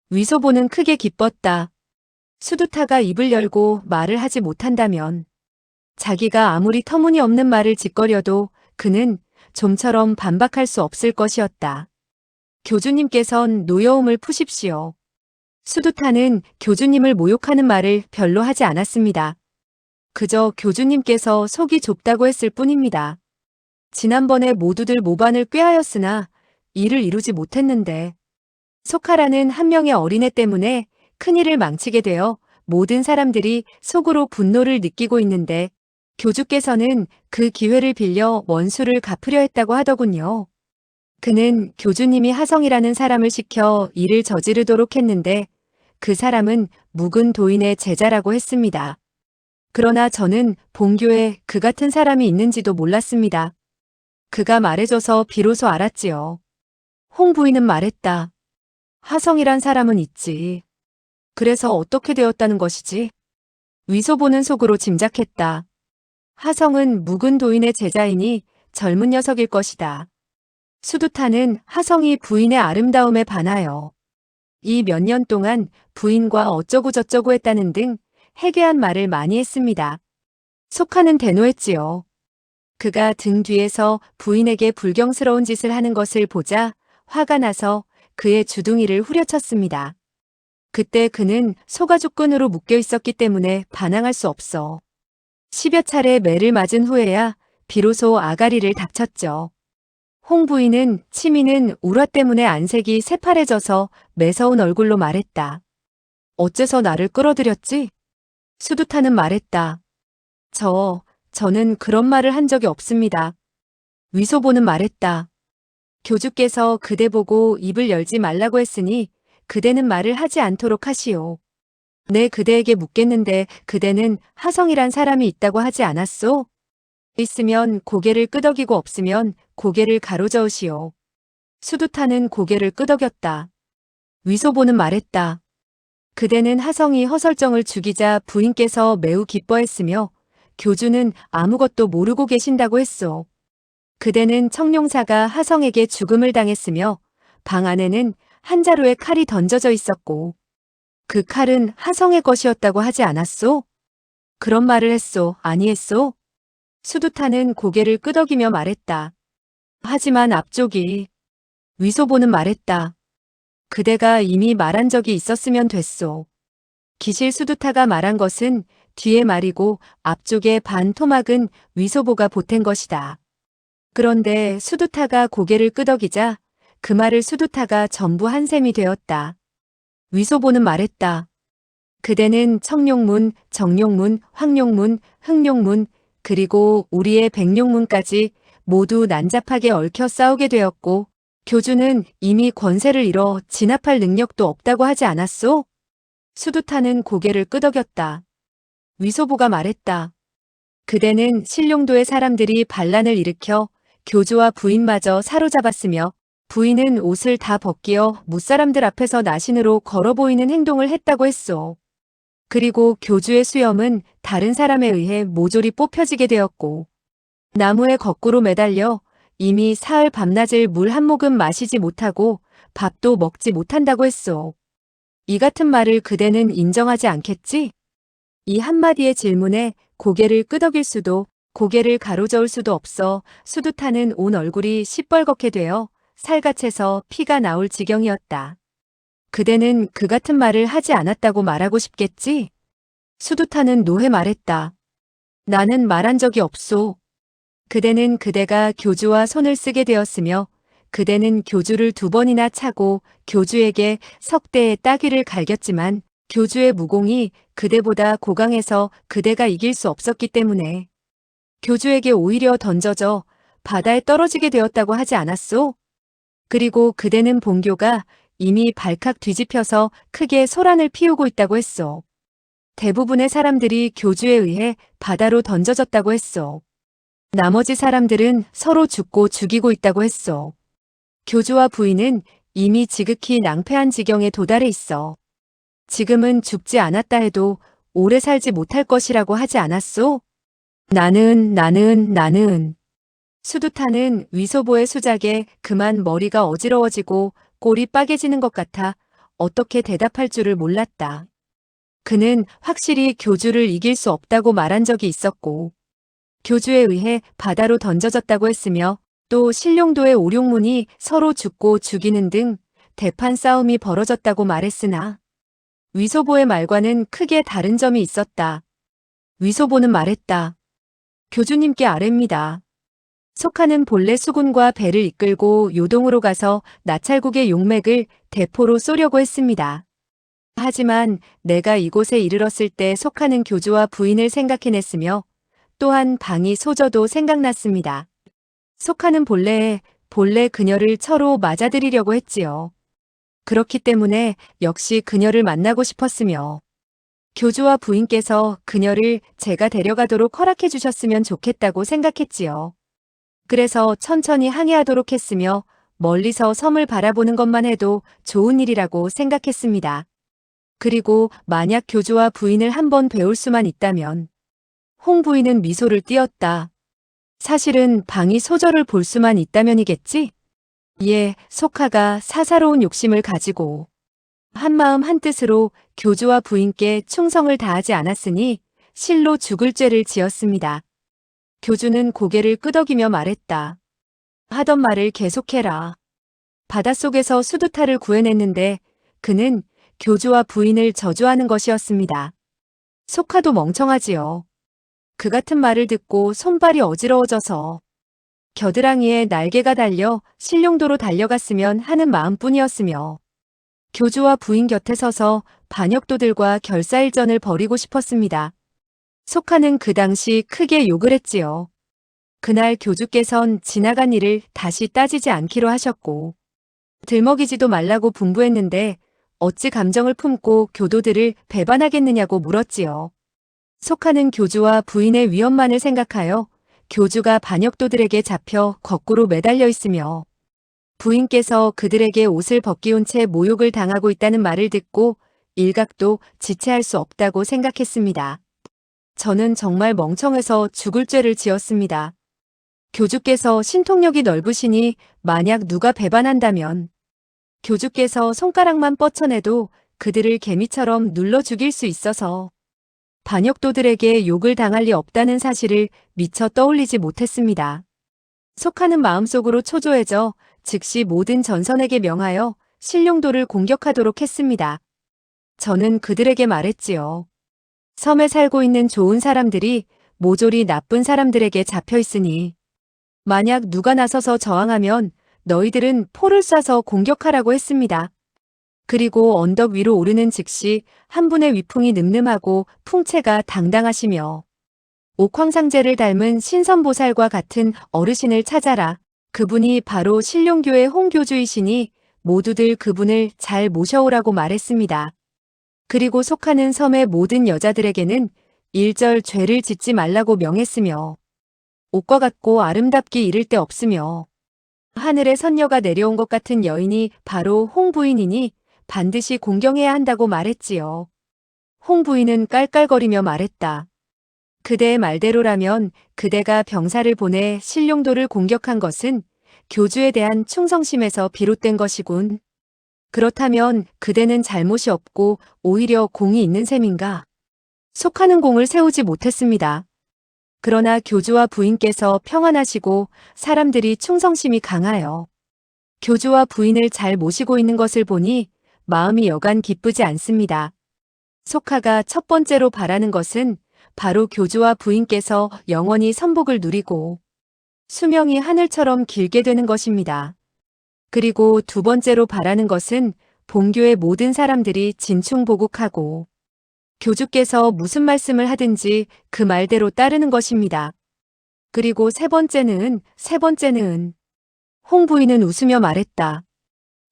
위소보는 크게 기뻤다. 수두타가 입을 열고 말을 하지 못한다면 자기가 아무리 터무니없는 말을 짓거려도 그는 좀처럼 반박할 수 없을 것이었다. 교주님께선 노여움을 푸십시오. 수두타는 교주님을 모욕하는 말을 별로 하지 않았습니다. 그저 교주님께서 속이 좁다고 했을 뿐입니다. 지난번에 모두들 모반을 꾀하였으나 이를 이루지 못했는데 속하라는 한 명의 어린애 때문에 큰일을 망치게 되어 모든 사람들이 속으로 분노를 느끼고 있는데 교주께서는 그 기회를 빌려 원수를 갚으려 했다고 하더군요. 그는 교주님이 하성이라는 사람을 시켜 일을 저지르도록 했는데 그 사람은 묵은 도인의 제자라고 했습니다. 그러나 저는 본교에 그 같은 사람이 있는지도 몰랐습니다. 그가 말해줘서 비로소 알았지요. 홍 부인은 말했다. 하성이란 사람은 있지. 그래서 어떻게 되었다는 것이지? 위소보는 속으로 짐작했다. 하성은 묵은 도인의 제자이니 젊은 녀석일 것이다. 수두타는 하성이 부인의 아름다움에 반하여 이 몇 년 동안 부인과 어쩌고 저쩌고 했다는 등 해괴한 말을 많이 했습니다. 속하는 대노했지요. 그가 등 뒤에서 부인에게 불경스러운 짓을 하는 것을 보자 화가 나서 그의 주둥이를 후려쳤습니다. 그때 그는 소가죽끈으로 묶여 있었기 때문에 반항할 수 없어. 10여 차례 매를 맞은 후에야 비로소 아가리를 닥쳤죠. 홍 부인은 치미는 울화 때문에 안색이 새파래져서 매서운 얼굴로 말했다. 어째서 나를 끌어들였지? 수두타는 말했다. 저는 그런 말을 한 적이 없습니다. 위소보는 말했다. 교주께서 그대 보고 입을 열지 말라고 했으니 그대는 말을 하지 않도록 하시오. 내 그대에게 묻겠는데 그대는 하성이란 사람이 있다고 하지 않았소? 있으면 고개를 끄덕이고 없으면 고개를 가로저으시오. 수두타는 고개를 끄덕였다. 위소보는 말했다. 그대는 하성이 허설정을 죽이자 부인께서 매우 기뻐했으며 교주는 아무것도 모르고 계신다고 했소. 그대는 청룡사가 하성에게 죽음을 당했으며 방 안에는 한 자루의 칼이 던져져 있었고 그 칼은 하성의 것이었다고 하지 않았소? 그런 말을 했소, 아니했소? 수두타는 고개를 끄덕이며 말했다. 하지만 앞쪽이. 위소보는 말했다. 그대가 이미 말한 적이 있었으면 됐소. 기실 수두타가 말한 것은 뒤에 말이고 앞쪽의 반 토막은 위소보가 보탠 것이다. 그런데 수두타가 고개를 끄덕이자 그 말을 수두타가 전부 한 셈이 되었다. 위소보는 말했다. 그대는 청룡문, 정룡문, 황룡문, 흑룡문, 그리고 우리의 백룡문까지 모두 난잡하게 얽혀 싸우게 되었고 교주는 이미 권세를 잃어 진압할 능력도 없다고 하지 않았소? 수두타는 고개를 끄덕였다. 위소보가 말했다. 그대는 신룡도의 사람들이 반란을 일으켜 교주와 부인마저 사로잡았으며 부인은 옷을 다 벗기어 무사람들 앞에서 나신으로 걸어 보이는 행동을 했다고 했소. 그리고 교주의 수염은 다른 사람에 의해 모조리 뽑혀지게 되었고 나무에 거꾸로 매달려 이미 사흘 밤낮을 물 한 모금 마시지 못하고 밥도 먹지 못한다고 했소. 이 같은 말을 그대는 인정하지 않겠지? 이 한마디의 질문에 고개를 끄덕일 수도 고개를 가로저을 수도 없어 수두타는 온 얼굴이 시뻘겋게 되어 살갗에서 피가 나올 지경이었다. 그대는 그 같은 말을 하지 않았다고 말하고 싶겠지? 수두타는 노해 말했다. 나는 말한 적이 없소. 그대는 그대가 교주와 손을 쓰게 되었으며 그대는 교주를 2번이나 차고 교주에게 석대의 따귀를 갈겼지만 교주의 무공이 그대보다 고강해서 그대가 이길 수 없었기 때문에 교주에게 오히려 던져져 바다에 떨어지게 되었다고 하지 않았소? 그리고 그대는 본교가 이미 발칵 뒤집혀서 크게 소란을 피우고 있다고 했소. 대부분의 사람들이 교주에 의해 바다로 던져졌다고 했소. 나머지 사람들은 서로 죽고 죽이고 있다고 했소. 교주와 부인은 이미 지극히 낭패한 지경에 도달해 있어. 지금은 죽지 않았다 해도 오래 살지 못할 것이라고 하지 않았소? 나는. 수두타는 위소보의 수작에 그만 머리가 어지러워지고 꼴이 빠개지는 것 같아 어떻게 대답할 줄을 몰랐다. 그는 확실히 교주를 이길 수 없다고 말한 적이 있었고 교주에 의해 바다로 던져졌다고 했으며 또 신룡도의 오룡문이 서로 죽고 죽이는 등 대판 싸움이 벌어졌다고 말했으나 위소보의 말과는 크게 다른 점이 있었다. 위소보는 말했다. 교주님께 아뢰입니다. 속하는 본래 수군과 배를 이끌고 요동으로 가서 나찰국의 용맥을 대포로 쏘려고 했습니다. 하지만 내가 이곳에 이르렀을 때 속하는 교주와 부인을 생각해냈으며 또한 방이 소저도 생각났습니다. 속하는 본래 그녀를 처로 맞아들이려고 했지요. 그렇기 때문에 역시 그녀를 만나고 싶었으며 교주와 부인께서 그녀를 제가 데려가도록 허락해 주셨으면 좋겠다고 생각했지요. 그래서 천천히 항해하도록 했으며 멀리서 섬을 바라보는 것만 해도 좋은 일이라고 생각했습니다. 그리고 만약 교주와 부인을 한번 배울 수만 있다면 홍 부인은 미소를 띄었다. 사실은 방이 소저를 볼 수만 있다면이겠지? 예, 속하가 사사로운 욕심을 가지고 한마음 한뜻으로 교주와 부인께 충성을 다하지 않았으니 실로 죽을 죄를 지었습니다. 교주는 고개를 끄덕이며 말했다. 하던 말을 계속해라. 바닷속에서 수두타를 구해냈는데 그는 교주와 부인을 저주하는 것이었습니다. 속하도 멍청하지요. 그 같은 말을 듣고 손발이 어지러워져서 겨드랑이에 날개가 달려 신룡도로 달려갔으면 하는 마음뿐이었으며 교주와 부인 곁에 서서 반역도들과 결사일전을 벌이고 싶었습니다. 속하는 그 당시 크게 욕을 했지요. 그날 교주께선 지나간 일을 다시 따지지 않기로 하셨고 들먹이지도 말라고 분부했는데 어찌 감정을 품고 교도들을 배반하겠느냐고 물었지요. 속하는 교주와 부인의 위험만을 생각하여 교주가 반역도들에게 잡혀 거꾸로 매달려 있으며 부인께서 그들에게 옷을 벗기운 채 모욕을 당하고 있다는 말을 듣고 일각도 지체할 수 없다고 생각했습니다. 저는 정말 멍청해서 죽을 죄를 지었습니다. 교주께서 신통력이 넓으시니 만약 누가 배반한다면 교주께서 손가락만 뻗쳐내도 그들을 개미처럼 눌러 죽일 수 있어서 반역도들에게 욕을 당할 리 없다는 사실을 미처 떠올리지 못했습니다. 속하는 마음속으로 초조해져 즉시 모든 전선에게 명하여 신룡도를 공격하도록 했습니다. 저는 그들에게 말했지요. 섬에 살고 있는 좋은 사람들이 모조리 나쁜 사람들에게 잡혀 있으니 만약 누가 나서서 저항하면 너희들은 포를 쏴서 공격하라고 했습니다. 그리고 언덕 위로 오르는 즉시 한 분의 위풍이 늠름하고 풍채가 당당하시며 옥황상제를 닮은 신선보살과 같은 어르신을 찾아라. 그분이 바로 신룡교의 홍교주이시니 모두들 그분을 잘 모셔오라고 말했습니다. 그리고 속하는 섬의 모든 여자들에게는 일절 죄를 짓지 말라고 명했으며 옷과 같고 아름답기 이를 데 없으며 하늘의 선녀가 내려온 것 같은 여인이 바로 홍 부인이니 반드시 공경해야 한다고 말했지요. 홍 부인은 깔깔거리며 말했다. 그대의 말대로라면 그대가 병사를 보내 신룡도를 공격한 것은 교주에 대한 충성심에서 비롯된 것이군. 그렇다면 그대는 잘못이 없고 오히려 공이 있는 셈인가? 속하는 공을 세우지 못했습니다. 그러나 교주와 부인께서 평안하시고 사람들이 충성심이 강하여 교주와 부인을 잘 모시고 있는 것을 보니 마음이 여간 기쁘지 않습니다. 속하가 첫 번째로 바라는 것은 바로 교주와 부인께서 영원히 선복을 누리고 수명이 하늘처럼 길게 되는 것입니다. 그리고 두 번째로 바라는 것은 본교의 모든 사람들이 진충보국하고 교주께서 무슨 말씀을 하든지 그 말대로 따르는 것입니다. 그리고 세 번째는 홍 부인은 웃으며 말했다.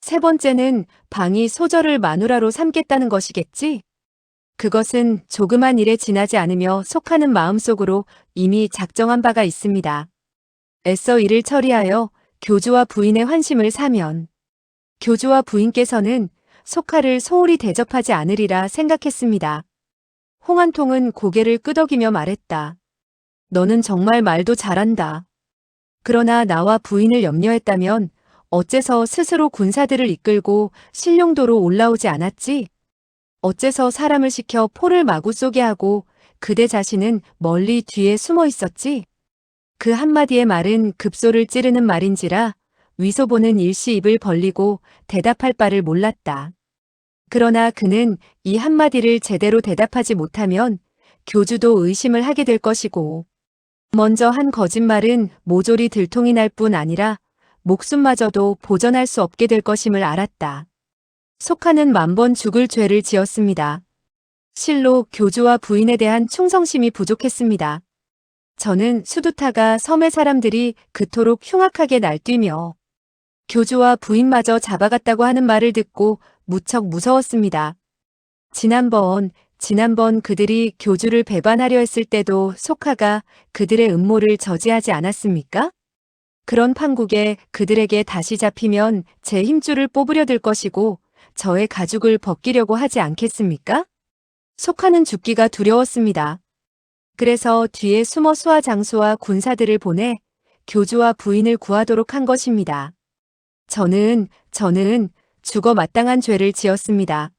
세 번째는 방이 소절을 마누라로 삼겠다는 것이겠지? 그것은 조그만 일에 지나지 않으며 속하는 마음속으로 이미 작정한 바가 있습니다. 애써 일을 처리하여 교주와 부인의 환심을 사면 교주와 부인께서는 속하를 소홀히 대접하지 않으리라 생각했습니다. 홍한통은 고개를 끄덕이며 말했다. 너는 정말 말도 잘한다. 그러나 나와 부인을 염려했다면 어째서 스스로 군사들을 이끌고 신룡도로 올라오지 않았지? 어째서 사람을 시켜 포를 마구 쏘게 하고 그대 자신은 멀리 뒤에 숨어 있었지? 그 한마디의 말은 급소를 찌르는 말인지라 위소보는 일시 입을 벌리고 대답할 바를 몰랐다. 그러나 그는 이 한마디를 제대로 대답하지 못하면 교주도 의심을 하게 될 것이고 먼저 한 거짓말은 모조리 들통이 날 뿐 아니라 목숨마저도 보전할 수 없게 될 것임을 알았다. 속하는 만번 죽을 죄를 지었습니다. 실로 교주와 부인에 대한 충성심이 부족했습니다. 저는 수두타가 섬의 사람들이 그토록 흉악하게 날뛰며 교주와 부인마저 잡아갔다고 하는 말을 듣고 무척 무서웠습니다. 지난번 그들이 교주를 배반하려 했을 때도 속하가 그들의 음모를 저지하지 않았습니까? 그런 판국에 그들에게 다시 잡히면 제 힘줄을 뽑으려 들 것이고 저의 가죽을 벗기려고 하지 않겠습니까? 속하는 죽기가 두려웠습니다. 그래서 뒤에 숨어 수하 장수와 군사들을 보내 교주와 부인을 구하도록 한 것입니다. 저는 죽어 마땅한 죄를 지었습니다.